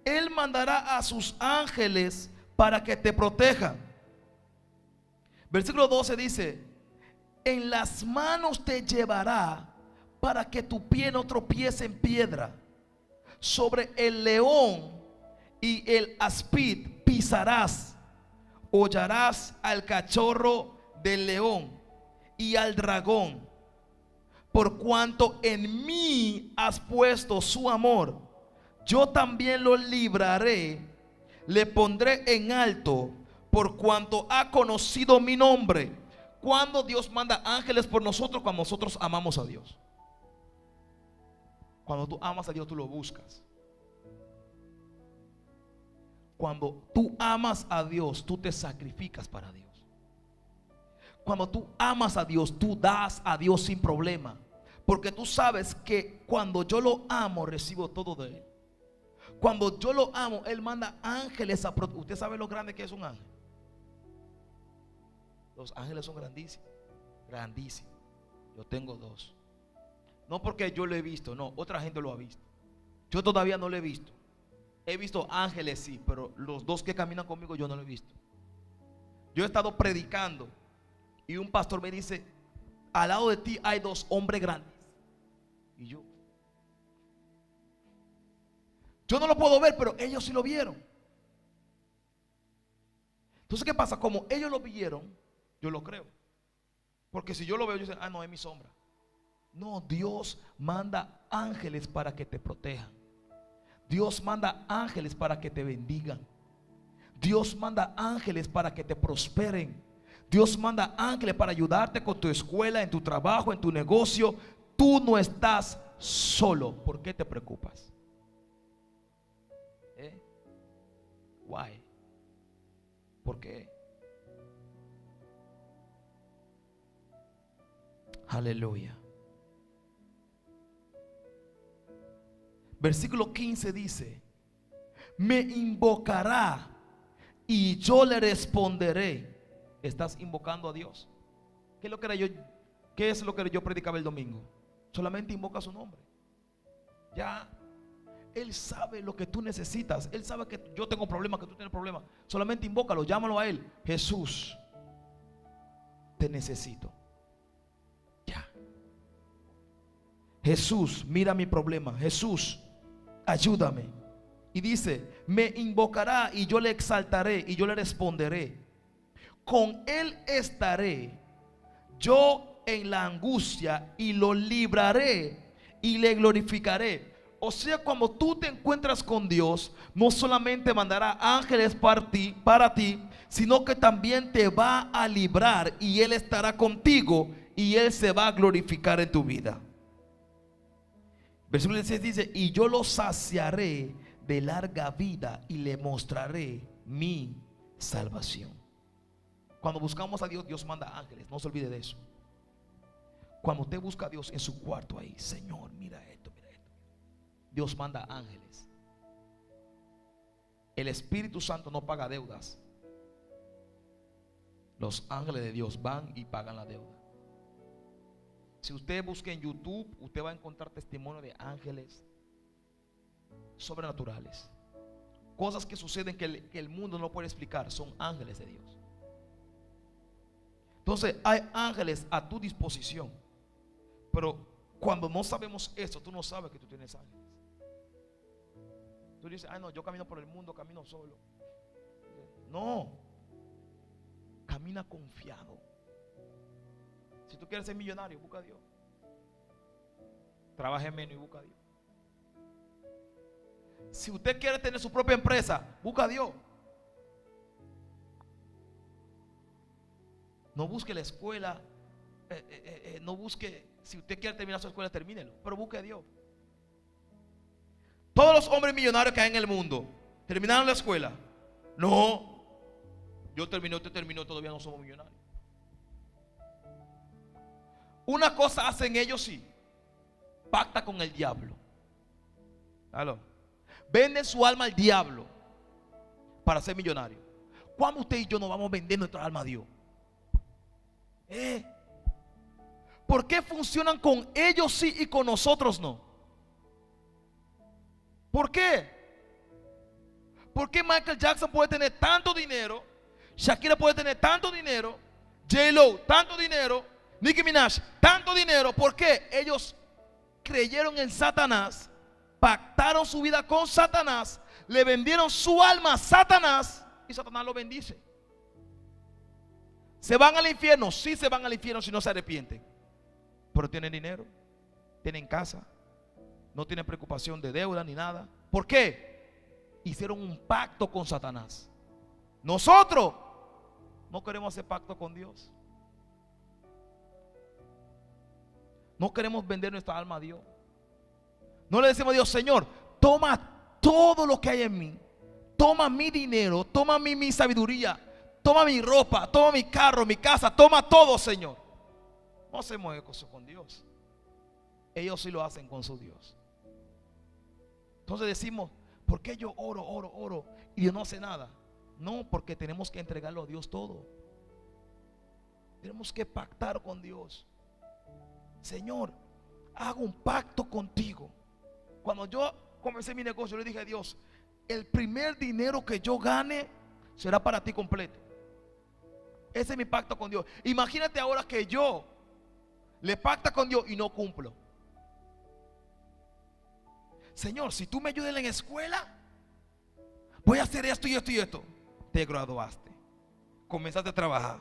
Él mandará a sus ángeles para que te protejan. Versículo 12 dice: en las manos te llevará para que tu pie no tropiece en piedra. Sobre el león y el aspid pisarás. Hollarás al cachorro del león y al dragón. Por cuanto en mí has puesto su amor, yo también lo libraré, le pondré en alto, por cuanto ha conocido mi nombre. Cuando Dios manda ángeles por nosotros, cuando nosotros amamos a Dios. Cuando tú amas a Dios, tú lo buscas. Cuando tú amas a Dios, tú te sacrificas para Dios. Cuando tú amas a Dios, tú das a Dios sin problema. Porque tú sabes que cuando yo lo amo, recibo todo de Él. Cuando yo lo amo, Él manda ángeles a proteger. ¿Usted sabe lo grande que es un ángel? Los ángeles son grandísimos. Grandísimos. Yo tengo dos. No porque yo lo he visto, no, otra gente lo ha visto. Yo todavía no lo he visto. He visto ángeles, sí, pero los dos que caminan conmigo yo no lo he visto. Yo he estado predicando y un pastor me dice: al lado de ti hay dos hombres grandes. Y yo no lo puedo ver, pero ellos sí lo vieron. Entonces, ¿qué pasa? Como ellos lo vieron, yo lo creo. Porque si yo lo veo, yo digo: ah, no, es mi sombra. No, Dios manda ángeles para que te protejan. Dios manda ángeles para que te bendigan. Dios manda ángeles para que te prosperen. Dios manda ángeles para ayudarte con tu escuela, en tu trabajo, en tu negocio. Tú no estás solo. ¿Por qué te preocupas? Why? ¿Por qué? Aleluya. Versículo 15 dice: me invocará y yo le responderé. ¿Estás invocando a Dios? ¿Qué es lo que yo predicaba el domingo? Solamente invoca su nombre. Ya. Él sabe lo que tú necesitas. Él sabe que yo tengo problemas, que tú tienes problemas. Solamente invócalo, llámalo a Él. Jesús, te necesito. Ya. Jesús, mira mi problema. Jesús, ayúdame. Y dice, me invocará y yo le exaltaré y yo le responderé. Con Él estaré yo en la angustia y lo libraré y le glorificaré. O sea, cuando tú te encuentras con Dios, no solamente mandará ángeles para ti, sino que también te va a librar y Él estará contigo y Él se va a glorificar en tu vida. Versículo 16 dice, y yo lo saciaré de larga vida y le mostraré mi salvación. Cuando buscamos a Dios, Dios manda ángeles, no se olvide de eso. Cuando usted busca a Dios en su cuarto ahí, Señor, mira esto, mira esto, Dios manda ángeles. El Espíritu Santo no paga deudas. Los ángeles de Dios van y pagan la deuda. Si usted busca en YouTube, usted va a encontrar testimonio de ángeles sobrenaturales. Cosas que suceden que el mundo no puede explicar. Son ángeles de Dios. Entonces hay ángeles a tu disposición. Pero cuando no sabemos eso, tú no sabes que tú tienes ángeles. Tú dices, ay no, yo camino por el mundo, camino solo. No, camina confiado. Si tú quieres ser millonario, busca a Dios. Trabaje menos y busca a Dios. Si usted quiere tener su propia empresa, busca a Dios. No busque la escuela, no busque, si usted quiere terminar su escuela, termínelo, pero busque a Dios. Todos los hombres millonarios que hay en el mundo terminaron la escuela. No, yo terminé, usted terminó, todavía no somos millonarios. Una cosa hacen ellos, sí, pacta con el diablo. ¿Aló? Venden su alma al diablo para ser millonario. ¿Cuándo usted y yo nos vamos a vender nuestra alma a Dios? ¿Por qué funcionan con ellos sí y con nosotros no? ¿Por qué? ¿Por qué Michael Jackson puede tener tanto dinero, Shakira puede tener tanto dinero, J-Lo tanto dinero, Nicki Minaj tanto dinero? ¿Por qué? Ellos creyeron en Satanás, pactaron su vida con Satanás, le vendieron su alma a Satanás y Satanás lo bendice. ¿Se van al infierno? Sí, se van al infierno si no se arrepienten. Pero tienen dinero, tienen casa, no tienen preocupación de deuda ni nada. ¿Por qué? Hicieron un pacto con Satanás. Nosotros no queremos hacer pacto con Dios. No queremos vender nuestra alma a Dios. No le decimos a Dios, Señor, toma todo lo que hay en mí. Toma mi dinero, toma mi sabiduría, toma mi ropa, toma mi carro, mi casa, toma todo, Señor. No hacemos eso con Dios. Ellos sí lo hacen con su Dios. Entonces decimos, ¿por qué yo oro y yo no hace nada? No, porque tenemos que entregarlo a Dios todo. Tenemos que pactar con Dios. Señor, hago un pacto contigo. Cuando yo comencé mi negocio, le dije a Dios, el primer dinero que yo gane será para ti completo. Ese es mi pacto con Dios. Imagínate ahora que yo le pacta con Dios y no cumplo. Señor, si tú me ayudas en la escuela, voy a hacer esto y esto y esto. Te graduaste, comenzaste a trabajar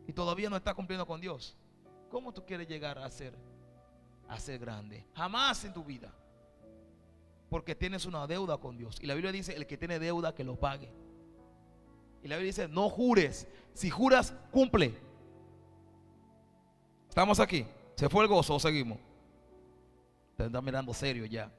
y todavía no estás cumpliendo con Dios. ¿Cómo tú quieres llegar a ser grande? Jamás en tu vida. Porque tienes una deuda con Dios. Y la Biblia dice, el que tiene deuda que lo pague. Y la Biblia dice, no jures. Si juras, cumple. ¿Estamos aquí? ¿Se fue el gozo o seguimos? Te están mirando serio ya.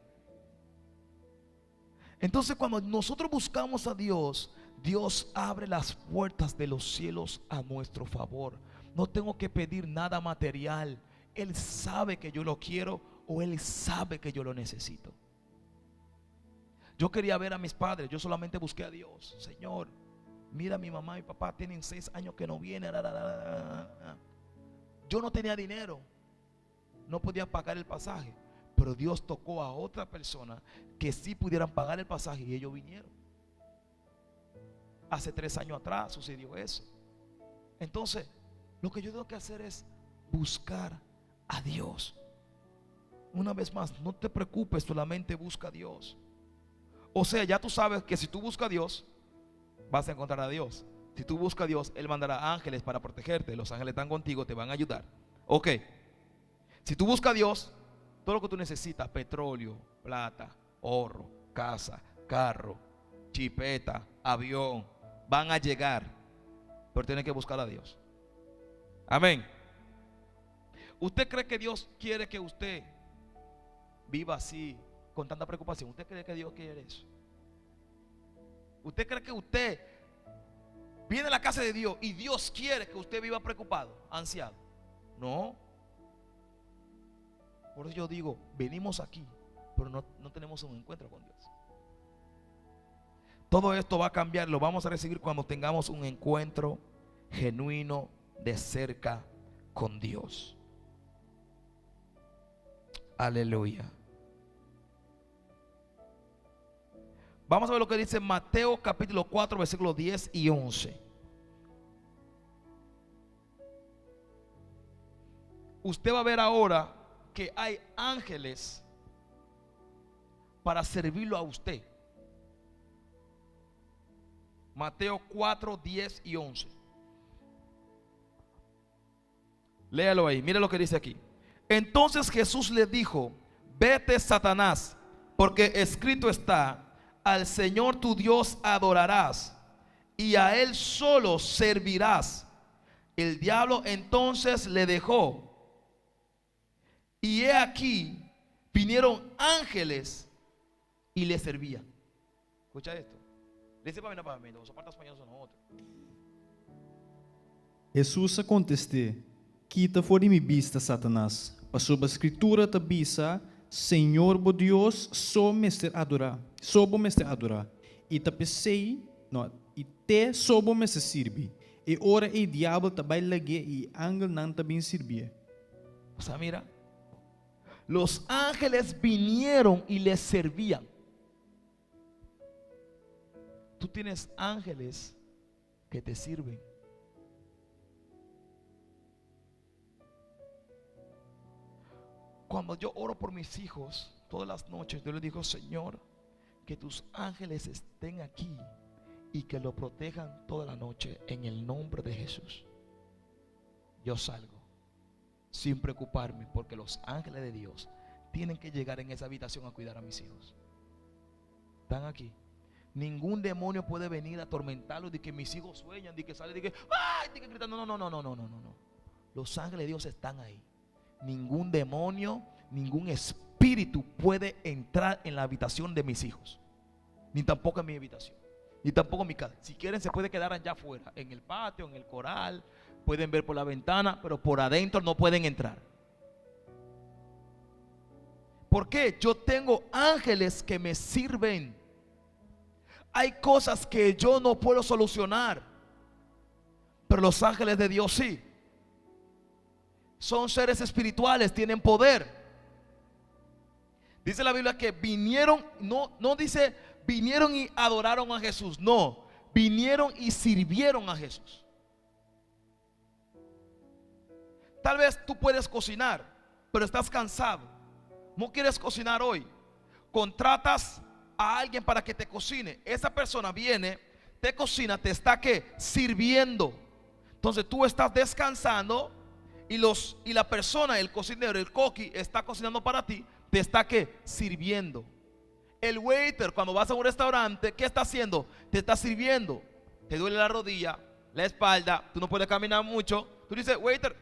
Entonces cuando nosotros buscamos a Dios, Dios abre las puertas de los cielos a nuestro favor. No tengo que pedir nada material. Él sabe que yo lo quiero o Él sabe que yo lo necesito. Yo quería ver a mis padres, yo solamente busqué a Dios. Señor, Mira, mi mamá y papá tienen 6 años que no vienen. Yo no tenía dinero, no podía pagar el pasaje, pero Dios tocó a otra persona que sí pudieran pagar el pasaje y ellos vinieron. Hace 3 años atrás sucedió eso. Entonces, lo que yo tengo que hacer es buscar a Dios. Una vez más, no te preocupes, solamente busca a Dios. O sea, ya tú sabes que si tú buscas a Dios, vas a encontrar a Dios. Si tú buscas a Dios, Él mandará ángeles para protegerte. Los ángeles están contigo, te van a ayudar. Ok. Si tú buscas a Dios, todo lo que tú necesitas, petróleo, plata, oro, casa, carro, chipeta, avión, van a llegar. Pero tienes que buscar a Dios. Amén. ¿Usted cree que Dios quiere que usted viva así, con tanta preocupación? ¿Usted cree que Dios quiere eso? ¿Usted cree que usted viene a la casa de Dios y Dios quiere que usted viva preocupado, ansiado? No. Por eso yo digo, venimos aquí, pero no tenemos un encuentro con Dios. Todo esto va a cambiar, lo vamos a recibir cuando tengamos un encuentro genuino de cerca con Dios. Aleluya. Vamos a ver lo que dice Mateo capítulo 4 versículos 10 y 11. Usted va a ver ahora que hay ángeles para servirlo a usted. Mateo 4, 10 y 11. Léalo ahí, mire lo que dice aquí. Entonces Jesús le dijo: vete, Satanás, porque escrito está: al Señor tu Dios adorarás y a Él solo servirás. El diablo entonces le dejó, y he aquí vinieron ángeles y le servían. Escucha esto. Dice para mí, los apartas españoles son otros. Jesus contestou: quita fora de mi vista, Satanás, para sob a escritura te bisa, Senhor bo Deus, só mestre adorar, e te pensei, não, e te sobo me se sirve, e ora e diabo te vai lage e ángel não te bem servir. O sea, mira, los ángeles vinieron y les servían. Tú tienes ángeles que te sirven. Cuando yo oro por mis hijos todas las noches, yo les digo: Señor, que tus ángeles estén aquí y que lo protejan toda la noche en el nombre de Jesús. Yo salgo sin preocuparme, porque los ángeles de Dios tienen que llegar en esa habitación a cuidar a mis hijos. Están aquí. Ningún demonio puede venir a atormentarlos, de que mis hijos sueñan, de que salen, de que ¡ay!, de que gritan. No. Los ángeles de Dios están ahí. Ningún demonio, ningún espíritu puede entrar en la habitación de mis hijos, ni tampoco en mi habitación, ni tampoco en mi casa. Si quieren se puede quedar allá afuera, en el patio, en el coral, pueden ver por la ventana, pero por adentro no pueden entrar. ¿Por qué? Yo tengo ángeles que me sirven. Hay cosas que yo no puedo solucionar, pero los ángeles de Dios sí. Son seres espirituales, tienen poder. Dice la Biblia que vinieron, no dice vinieron y adoraron a Jesús, no, vinieron y sirvieron a Jesús. Tal vez tú puedes cocinar, pero estás cansado, no quieres cocinar hoy. Contratas a alguien para que te cocine. Esa persona viene, te cocina, te está ¿qué? Sirviendo. Entonces tú estás descansando y la persona, el cocinero, el coqui, está cocinando para ti, te está ¿qué? Sirviendo. El waiter, cuando vas a un restaurante, ¿qué está haciendo? Te está sirviendo. Te duele la rodilla, la espalda, tú no puedes caminar mucho. Tú dices: waiter,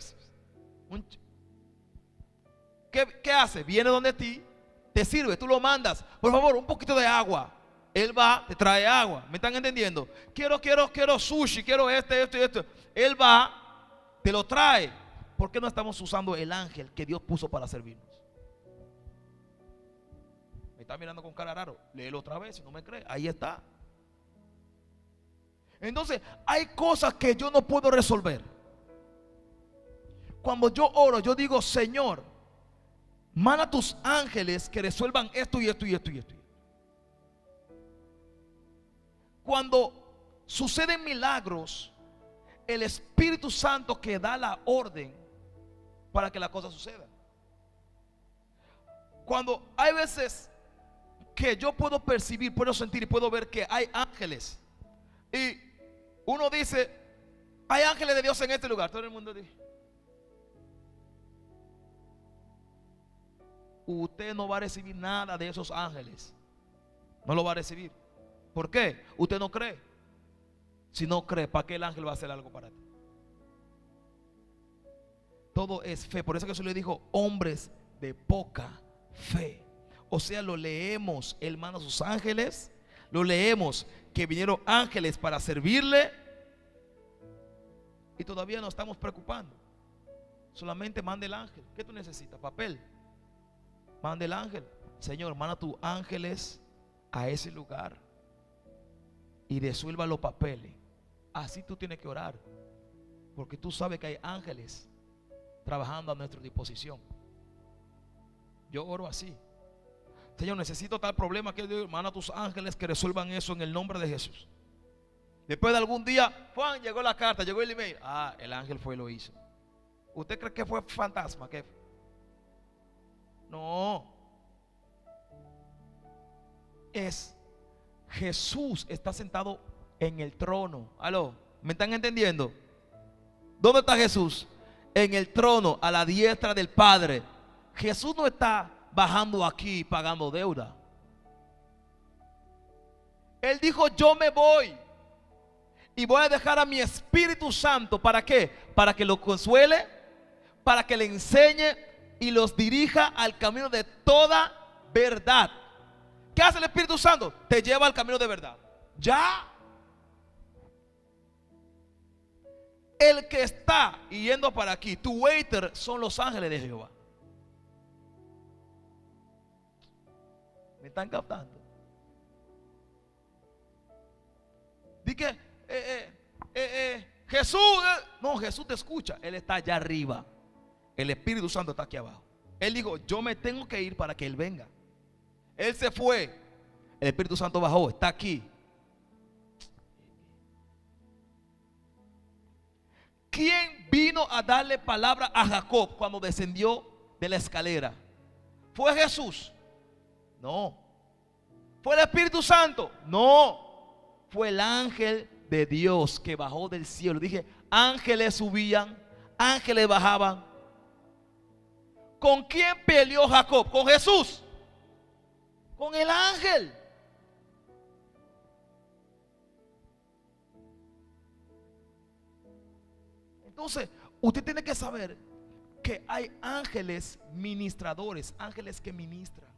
¿qué hace? Viene donde ti, te sirve, tú lo mandas: por favor, un poquito de agua. Él va, te trae agua. ¿Me están entendiendo? Quiero sushi, quiero esto. Él va, te lo trae. ¿Por qué no estamos usando el ángel que Dios puso para servirnos? Me está mirando con cara raro. Léelo otra vez si no me cree. Ahí está. Entonces, hay cosas que yo no puedo resolver. Cuando yo oro, yo digo: Señor, manda tus ángeles que resuelvan esto y esto y esto y esto. Cuando suceden milagros, el Espíritu Santo que da la orden para que la cosa suceda. Cuando hay veces que yo puedo percibir, puedo sentir y puedo ver que hay ángeles, y uno dice: hay ángeles de Dios en este lugar. Todo el mundo dice: usted no va a recibir nada de esos ángeles. No lo va a recibir. ¿Por qué? Usted no cree. Si no cree, ¿para qué el ángel va a hacer algo para ti? Todo es fe. Por eso que Jesús le dijo: hombres de poca fe. O sea, lo leemos, Él manda a sus ángeles. Lo leemos que vinieron ángeles para servirle, y todavía nos estamos preocupando. Solamente manda el ángel. ¿Qué tú necesitas? Papel. Manda el ángel. Señor, manda tus ángeles a ese lugar y resuelva los papeles. Así tú tienes que orar, porque tú sabes que hay ángeles trabajando a nuestra disposición. Yo oro así: Señor, necesito tal problema, que Dios manda a tus ángeles que resuelvan eso en el nombre de Jesús. Después de algún día, Juan, llegó la carta, llegó el email. Ah, el ángel fue y lo hizo. ¿Usted cree que fue fantasma? ¿Qué? No. Es Jesús está sentado en el trono. ¿Aló? ¿Me están entendiendo? ¿Dónde está Jesús? En el trono, a la diestra del Padre. Jesús no está bajando aquí pagando deuda. Él dijo: yo me voy y voy a dejar a mi Espíritu Santo. ¿Para qué? Para que lo consuele, para que le enseñe y los dirija al camino de toda verdad. ¿Qué hace el Espíritu Santo? Te lleva al camino de verdad. Ya. El que está yendo para aquí, tu waiter, son los ángeles de Jehová. ¿Me están captando? Dice Jesús, no, Jesús te escucha. Él está allá arriba. El Espíritu Santo está aquí abajo. Él dijo: yo me tengo que ir para que Él venga. Él se fue, el Espíritu Santo bajó, está aquí. ¿Quién vino a darle palabra a Jacob cuando descendió de la escalera? ¿Fue Jesús? No. ¿Fue el Espíritu Santo? No. Fue el ángel de Dios que bajó del cielo. Dije: ángeles subían, ángeles bajaban. ¿Con quién peleó Jacob? ¿Con Jesús? Con el ángel. Entonces, usted tiene que saber que hay ángeles ministradores, ángeles que ministran.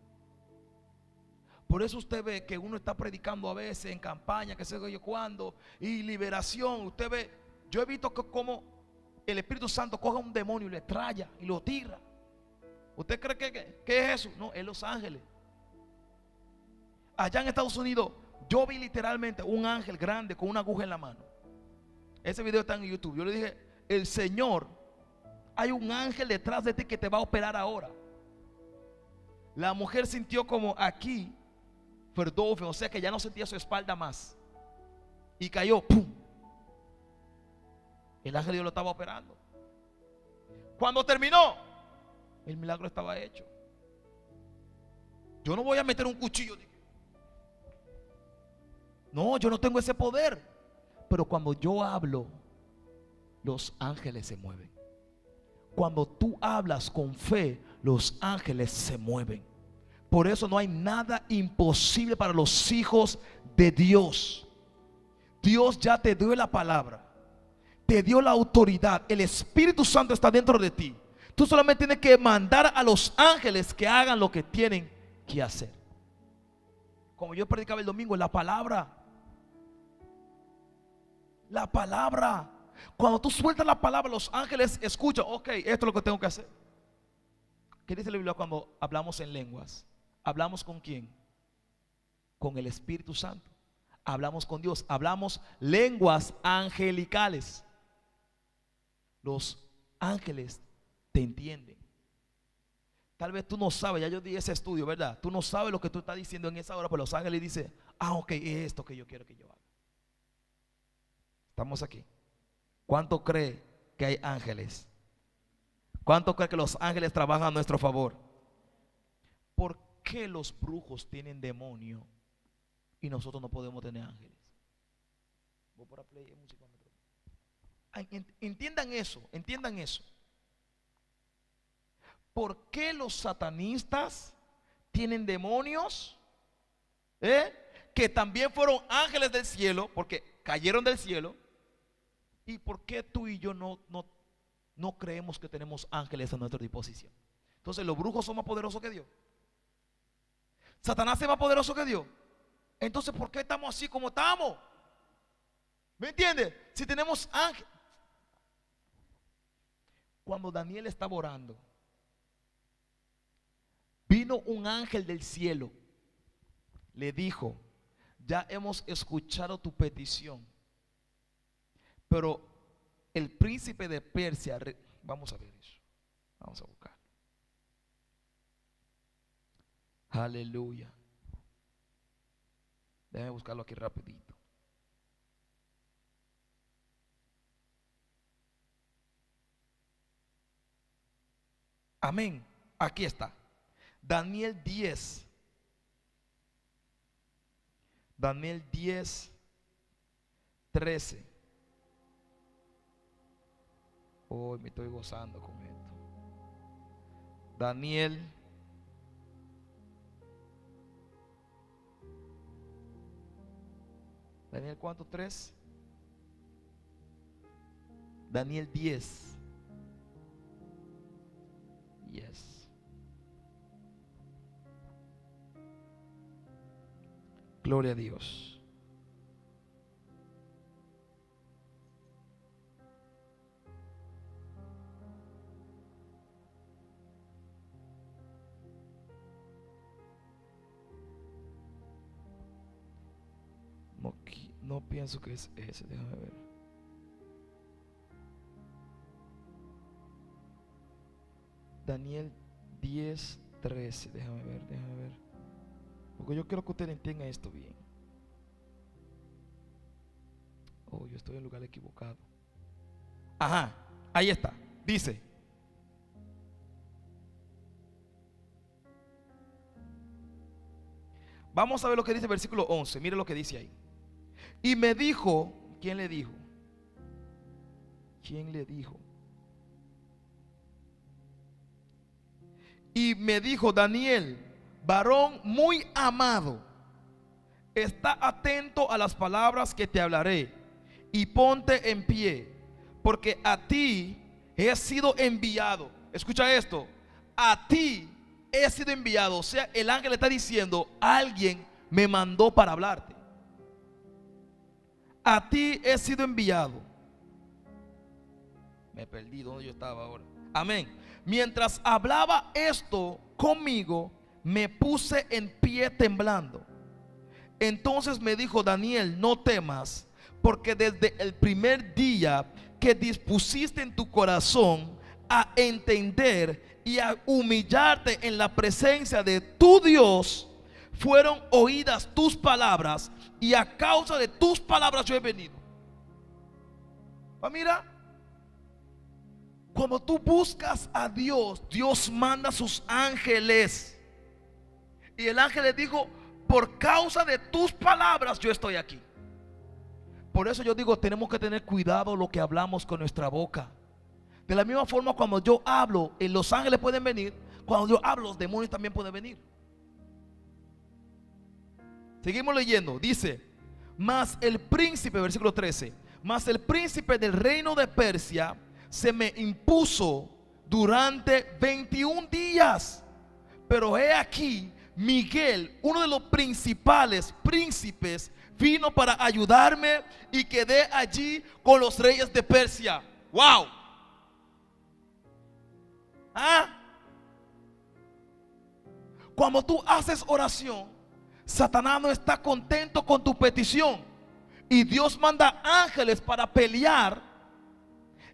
Por eso usted ve que uno está predicando a veces en campaña, que sé yo cuándo, y liberación. Usted ve, yo he visto que como el Espíritu Santo coge a un demonio y le traya y lo tira. ¿Usted cree que es eso? No, es los ángeles. Allá en Estados Unidos, yo vi literalmente un ángel grande con una aguja en la mano. Ese video está en YouTube. Yo le dije: el Señor, hay un ángel detrás de ti que te va a operar ahora. La mujer sintió como aquí, Verdolfo, o sea que ya no sentía su espalda más, y cayó, ¡pum! El ángel de Dios lo estaba operando. Cuando terminó, el milagro estaba hecho. Yo no voy a meter un cuchillo. No, yo no tengo ese poder. Pero cuando yo hablo, los ángeles se mueven. Cuando tú hablas con fe, los ángeles se mueven. Por eso no hay nada imposible para los hijos de Dios. Dios ya te dio la palabra, te dio la autoridad. El Espíritu Santo está dentro de ti. Tú solamente tienes que mandar a los ángeles que hagan lo que tienen que hacer. Como yo predicaba el domingo, la palabra. La palabra. Cuando tú sueltas la palabra, los ángeles escuchan. Ok, esto es lo que tengo que hacer. ¿Qué dice la Biblia cuando hablamos en lenguas? ¿Hablamos con quién? Con el Espíritu Santo. hablamos con Dios, hablamos lenguas angelicales. Los ángeles te entienden. Tal vez tú no sabes, ya yo di ese estudio, ¿verdad? Tú no sabes lo que tú estás diciendo en esa hora, pero los ángeles dicen, ok, es esto que yo quiero que yo haga. Estamos aquí. ¿Cuánto cree que hay ángeles? ¿Cuánto cree que los ángeles trabajan a nuestro favor? ¿Por qué los brujos tienen demonio y nosotros no podemos tener ángeles? Voy por play, música. Entiendan eso, entiendan eso. ¿Por qué los satanistas tienen demonios? Que también fueron ángeles del cielo, porque cayeron del cielo. ¿Y por qué tú y yo no creemos que tenemos ángeles a nuestra disposición? Entonces, ¿los brujos son más poderosos que Dios? ¿Satanás es más poderoso que Dios? Entonces, ¿por qué estamos así como estamos? ¿Me entiendes? Si tenemos ángeles. Cuando Daniel estaba orando, vino un ángel del cielo, le dijo, ya hemos escuchado tu petición, pero el príncipe de Persia, vamos a ver eso, vamos a buscar. Aleluya. Déjame buscarlo aquí rapidito. Amén. Aquí está. Daniel 10. Daniel 10, 13. Hoy me estoy gozando con esto. Daniel. Daniel, ¿cuánto? 3. Daniel 10. Yes. Gloria a Dios. No pienso que es ese, déjame ver. Daniel 10, 13, déjame ver. Porque yo quiero que ustedes entiendan esto bien. Oh, yo estoy en el lugar equivocado. Ajá, ahí está. Dice: vamos a ver lo que dice el versículo 11. Mire lo que dice ahí. Y me dijo, ¿quién le dijo? ¿Quién le dijo? Y me dijo: Daniel, varón muy amado, está atento a las palabras que te hablaré y ponte en pie, porque a ti he sido enviado. Escucha esto: a ti he sido enviado. O sea, el ángel está diciendo, alguien me mandó para hablarte. A ti he sido enviado. Me perdí donde yo estaba ahora. Amén. Mientras hablaba esto conmigo, me puse en pie temblando. Entonces me dijo: Daniel, no temas, porque desde el primer día que dispusiste en tu corazón a entender y a humillarte en la presencia de tu Dios, fueron oídas tus palabras, y a causa de tus palabras yo he venido. Mira, cuando tú buscas a Dios, Dios manda sus ángeles. Y el ángel le dijo: por causa de tus palabras yo estoy aquí. Por eso yo digo, tenemos que tener cuidado lo que hablamos con nuestra boca. De la misma forma, cuando yo hablo, los ángeles pueden venir. Cuando yo hablo, los demonios también pueden venir. Seguimos leyendo. Dice: mas el príncipe, versículo 13, mas el príncipe del reino de Persia se me impuso durante 21 días. Pero he aquí, Miguel, uno de los principales príncipes, vino para ayudarme y quedé allí con los reyes de Persia. Wow. Cuando tú haces oración, Satanás no está contento con tu petición. Y Dios manda ángeles para pelear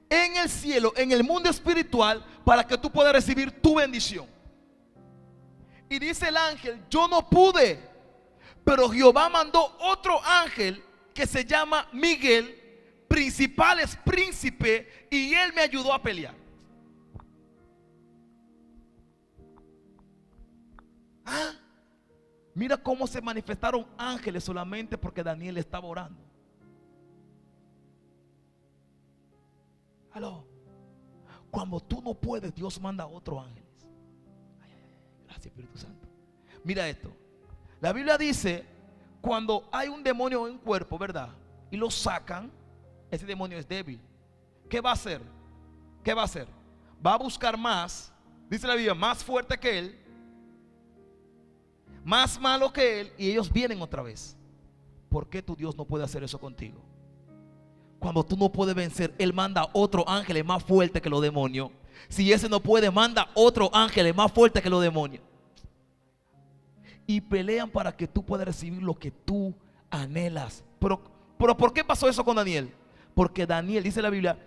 en el cielo, en el mundo espiritual, para que tú puedas recibir tu bendición. Y dice el ángel: yo no pude, pero Jehová mandó otro ángel que se llama Miguel, principal es príncipe, y él me ayudó a pelear. ¿Ah? Mira cómo se manifestaron ángeles solamente porque Daniel estaba orando. Aló. Cuando tú no puedes, Dios manda a otro ángel. Ay, ay, ay, gracias, Espíritu Santo. Mira esto. La Biblia dice: cuando hay un demonio en un cuerpo, ¿verdad? Y lo sacan, ese demonio es débil. ¿Qué va a hacer? ¿Qué va a hacer? Va a buscar más, dice la Biblia, más fuerte que él, más malo que él, y ellos vienen otra vez. ¿Por qué tu Dios no puede hacer eso contigo? Cuando tú no puedes vencer, Él manda otro ángel más fuerte que los demonios. Si ese no puede, manda otro ángel más fuerte que los demonios. Y pelean para que tú puedas recibir lo que tú anhelas. Pero ¿por qué pasó eso con Daniel? Porque Daniel, dice la Biblia,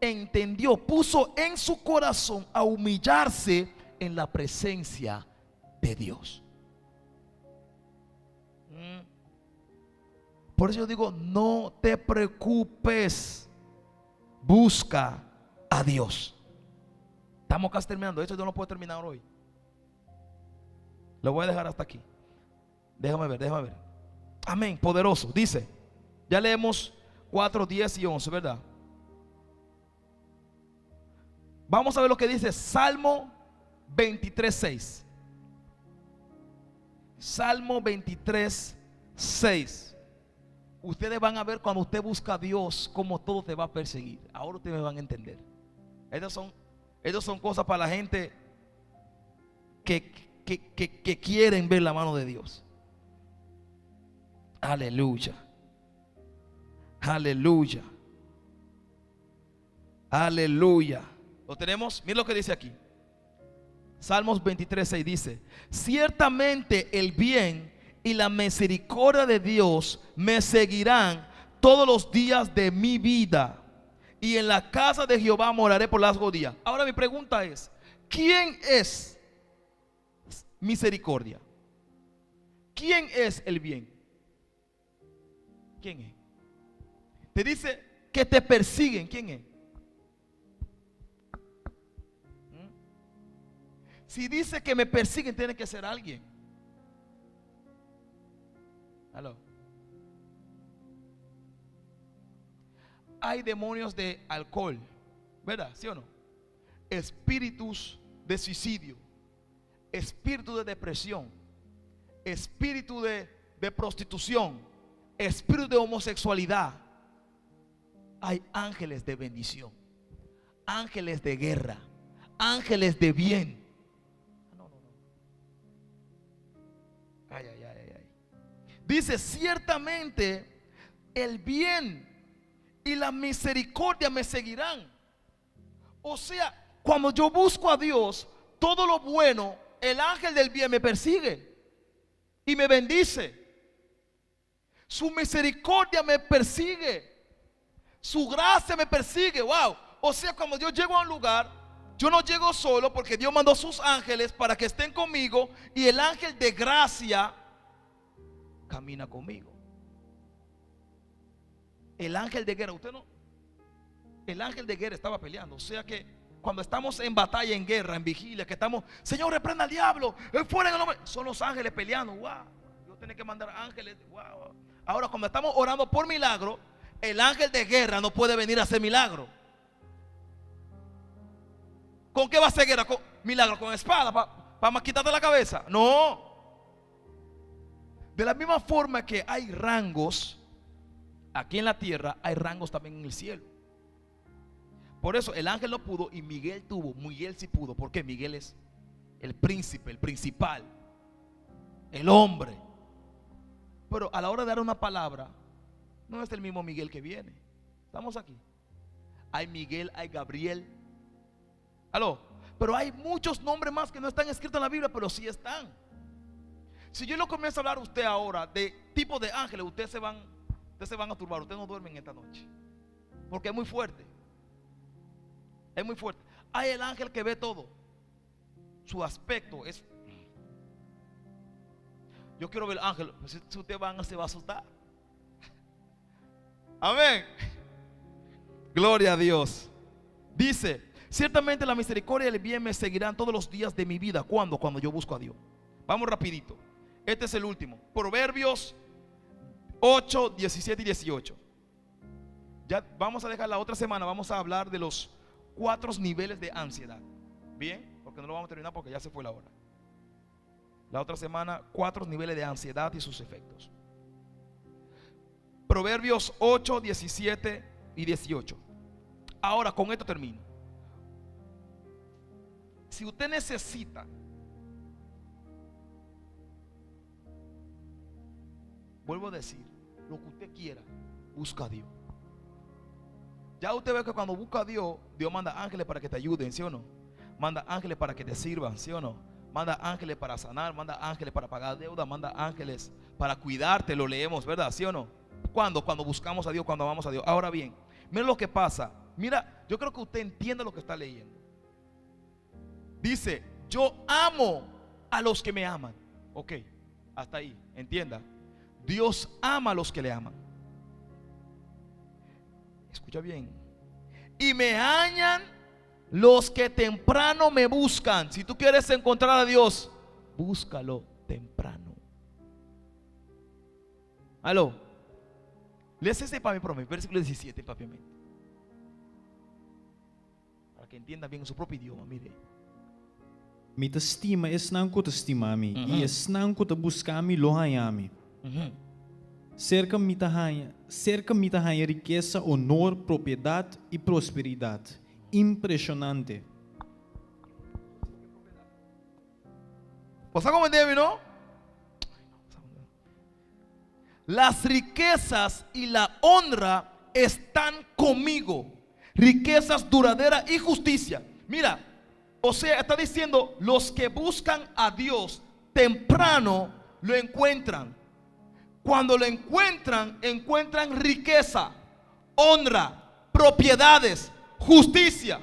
entendió, puso en su corazón a humillarse en la presencia de Dios. Por eso yo digo: no te preocupes, busca a Dios. Estamos casi terminando. Esto yo no puedo terminar hoy. Lo voy a dejar hasta aquí. Déjame ver. Amén, poderoso. Dice, ya leemos 4, 10 y 11, ¿verdad? Vamos a ver lo que dice Salmo 23, 6. Salmo 23, 6. Ustedes van a ver cuando usted busca a Dios cómo todo te va a perseguir. Ahora ustedes me van a entender. Estas son cosas para la gente que quieren ver la mano de Dios. Aleluya. Aleluya. Aleluya. ¿Lo tenemos? Mira lo que dice aquí. Salmos 23, 6 dice: ciertamente el bien y la misericordia de Dios me seguirán todos los días de mi vida, y en la casa de Jehová moraré por largos días. Ahora mi pregunta es: ¿quién es misericordia? ¿Quién es el bien? ¿Quién es? Te dice que te persiguen. ¿Quién es? Si dice que me persiguen, tiene que ser alguien. Aló. Hay demonios de alcohol, ¿verdad? ¿Sí o no? Espíritus de suicidio, espíritu de depresión, espíritu de prostitución, espíritu de homosexualidad. Hay ángeles de bendición, ángeles de guerra, ángeles de bien. No. Ay. Dice: ciertamente el bien y la misericordia me seguirán. O sea, cuando yo busco a Dios, todo lo bueno, el ángel del bien me persigue y me bendice. Su misericordia me persigue, su gracia me persigue. Wow. O sea, cuando yo llego a un lugar, yo no llego solo, porque Dios mandó sus ángeles para que estén conmigo, y el ángel de gracia camina conmigo. El ángel de guerra, el ángel de guerra estaba peleando. O sea que cuando estamos en batalla, en guerra, en vigilia, que estamos: Señor, reprenda al diablo, fuera en el nombre. Son los ángeles peleando. Wow. Dios tiene que mandar ángeles. Wow. Ahora, cuando estamos orando por milagro, el ángel de guerra no puede venir a hacer milagro. ¿Con qué va a hacer guerra? ¿Con milagro? ¿Con espada? ¿Para quitarte la cabeza? No. De la misma forma que hay rangos aquí en la tierra, hay rangos también en el cielo. Por eso el ángel no pudo y Miguel tuvo. Miguel sí pudo, porque Miguel es el príncipe, el principal, el hombre. Pero a la hora de dar una palabra, no es el mismo Miguel que viene. Estamos aquí. Hay Miguel, hay Gabriel. Aló. Pero hay muchos nombres más que no están escritos en la Biblia, pero sí están. Si yo le comienzo a hablar a usted ahora de tipo de ángeles, ustedes se van a turbar. Ustedes no duermen esta noche, porque es muy fuerte. Es muy fuerte. Hay el ángel que ve todo. Su aspecto es. Yo quiero ver el ángel. Si usted se va a asustar. Amén. Gloria a Dios. Dice: ciertamente la misericordia y el bien me seguirán todos los días de mi vida. ¿Cuándo? Cuando yo busco a Dios. Vamos rapidito. Este es el último. Proverbios 8, 17 y 18. Ya vamos a dejar la otra semana. Vamos a hablar de los 4 niveles de ansiedad. Bien, porque no lo vamos a terminar porque ya se fue la hora. La otra semana, 4 niveles de ansiedad y sus efectos. Proverbios 8, 17 y 18. Ahora con esto termino. Si usted necesita, vuelvo a decir, lo que usted quiera, busca a Dios. Ya usted ve que cuando busca a Dios, Dios manda ángeles para que te ayuden, ¿sí o no? Manda ángeles para que te sirvan, ¿sí o no? Manda ángeles para sanar, manda ángeles para pagar deuda, manda ángeles para cuidarte, lo leemos, ¿verdad? ¿Sí o no? ¿Cuándo? Cuando buscamos a Dios, cuando amamos a Dios. Ahora bien, mira lo que pasa. Mira, yo creo que usted entiende lo que está leyendo. Dice: yo amo a los que me aman. Ok, hasta ahí, entienda. Dios ama a los que le aman. Escucha bien. Y me hallan los que temprano me buscan. Si tú quieres encontrar a Dios, búscalo temprano. Aló. Lees ese para mí, por mí, versículo 17, papi, para que entiendan bien en su propio idioma. Mire. Mi te estima es nanco te estimami. E es nanco te buscami lohayami. Cerca mi te haya riqueza, honor, propiedad y prosperidad. Impresionante. ¿Vos sabés cómo entiendes, no? Las riquezas y la honra están conmigo. Riquezas duraderas y justicia. Mira, o sea, está diciendo: los que buscan a Dios temprano lo encuentran. Cuando lo encuentran, encuentran riqueza, honra, propiedades, justicia.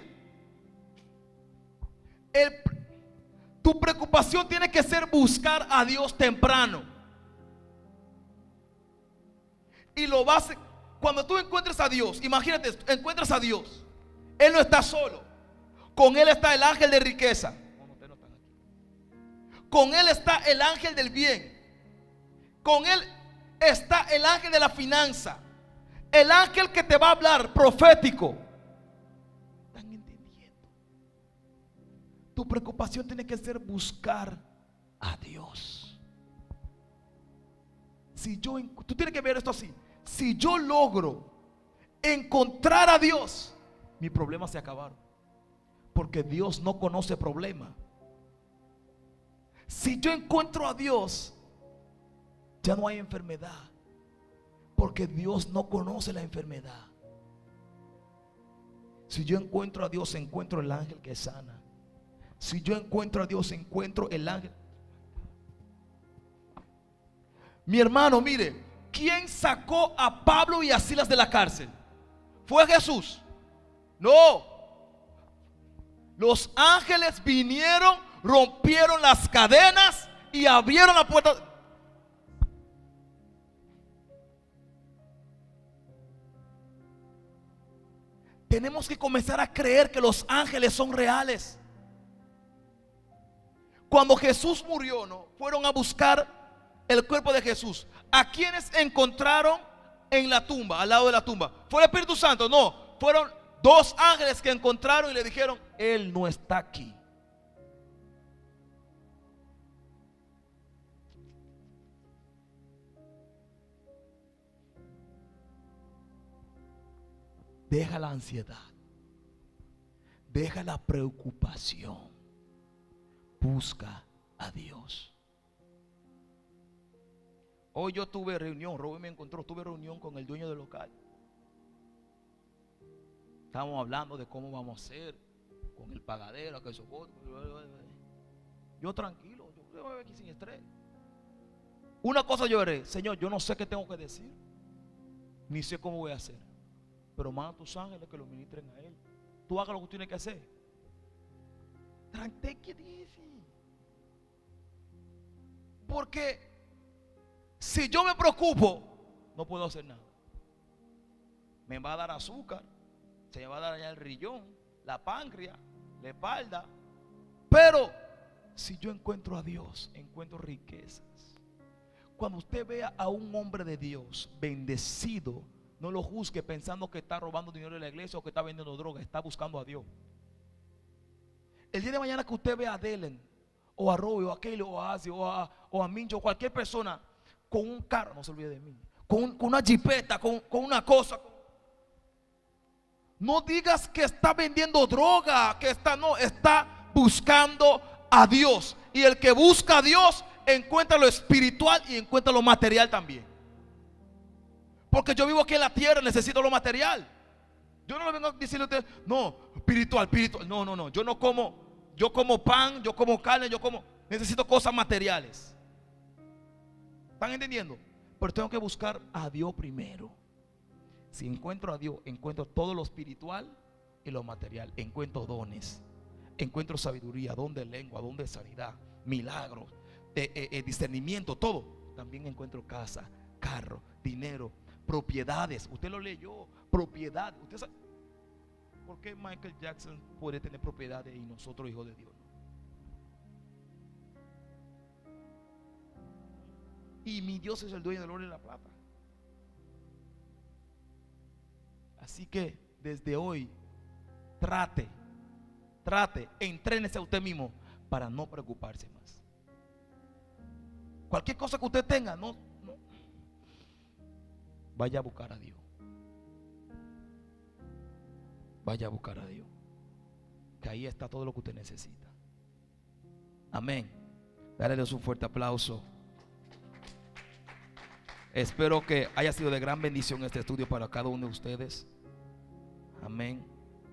Tu preocupación tiene que ser buscar a Dios temprano. Y lo vas a, cuando tú encuentres a Dios, imagínate esto, encuentras a Dios. Él no está solo. Con Él está el ángel de riqueza. Con Él está el ángel del bien. Con Él está el ángel de la finanza. El ángel que te va a hablar profético. ¿Están entendiendo? Tu preocupación tiene que ser buscar a Dios. Tú tienes que ver esto así. Si yo logro encontrar a Dios, mis problemas se acabaron. Porque Dios no conoce problema. Si yo encuentro a Dios, ya no hay enfermedad. Porque Dios no conoce la enfermedad. Si yo encuentro a Dios, encuentro el ángel que sana. Si yo encuentro a Dios, encuentro el ángel. Mi hermano, mire, ¿quién sacó a Pablo y a Silas de la cárcel? ¿Fue Jesús? No. Los ángeles vinieron, rompieron las cadenas y abrieron la puerta. Tenemos que comenzar a creer que los ángeles son reales. Cuando Jesús murió, ¿no? Fueron a buscar el cuerpo de Jesús. ¿A quienes encontraron en la tumba, al lado de la tumba? ¿Fue el Espíritu Santo? No, fueron 2 ángeles que encontraron y le dijeron: Él no está aquí. Deja la ansiedad, deja la preocupación, busca a Dios. Hoy yo tuve reunión, Robin me encontró, tuve reunión con el dueño del local. Estábamos hablando de cómo vamos a hacer con el pagadero, que eso. Yo tranquilo, yo voy aquí sin estrés. Una cosa yo haré, Señor, yo no sé qué tengo que decir, ni sé cómo voy a hacer, pero manda a tus ángeles que lo ministren a él. Tú hagas lo que tienes que hacer. Take it easy. Porque si yo me preocupo, no puedo hacer nada. Me va a dar azúcar, se me va a dañar el riñón, la páncreas, la espalda. Pero si yo encuentro a Dios, encuentro riquezas. Cuando usted vea a un hombre de Dios bendecido, no lo juzgue pensando que está robando dinero de la iglesia o que está vendiendo droga. Está buscando a Dios. El día de mañana que usted vea a Delen o a Roy o a Kelly o a Asi o a Mincho o cualquier persona con un carro, no se olvide de mí, con una jipeta, con una cosa, no digas que está vendiendo droga, que está buscando a Dios. Y el que busca a Dios encuentra lo espiritual y encuentra lo material también. Porque yo vivo aquí en la tierra, necesito lo material. Yo no le vengo a decirle a usted, no, espiritual. No. Yo como pan, yo como carne, necesito cosas materiales. ¿Están entendiendo? Pero tengo que buscar a Dios primero. Si encuentro a Dios, encuentro todo lo espiritual y lo material. Encuentro dones, encuentro sabiduría, don de lengua, don de sanidad, milagros, discernimiento, todo. También encuentro casa, carro, dinero, propiedades. Usted lo leyó, propiedad. Usted sabe por qué Michael Jackson puede tener propiedades y nosotros, hijos de Dios, no. Y mi Dios es el dueño del oro y la plata. Así que desde hoy trate, entrénese a usted mismo para no preocuparse más. Cualquier cosa que usted tenga, no vaya a buscar a Dios. Vaya a buscar a Dios, que ahí está todo lo que usted necesita. Amén. Dale un fuerte aplauso. Espero que haya sido de gran bendición este estudio para cada uno de ustedes. Amén.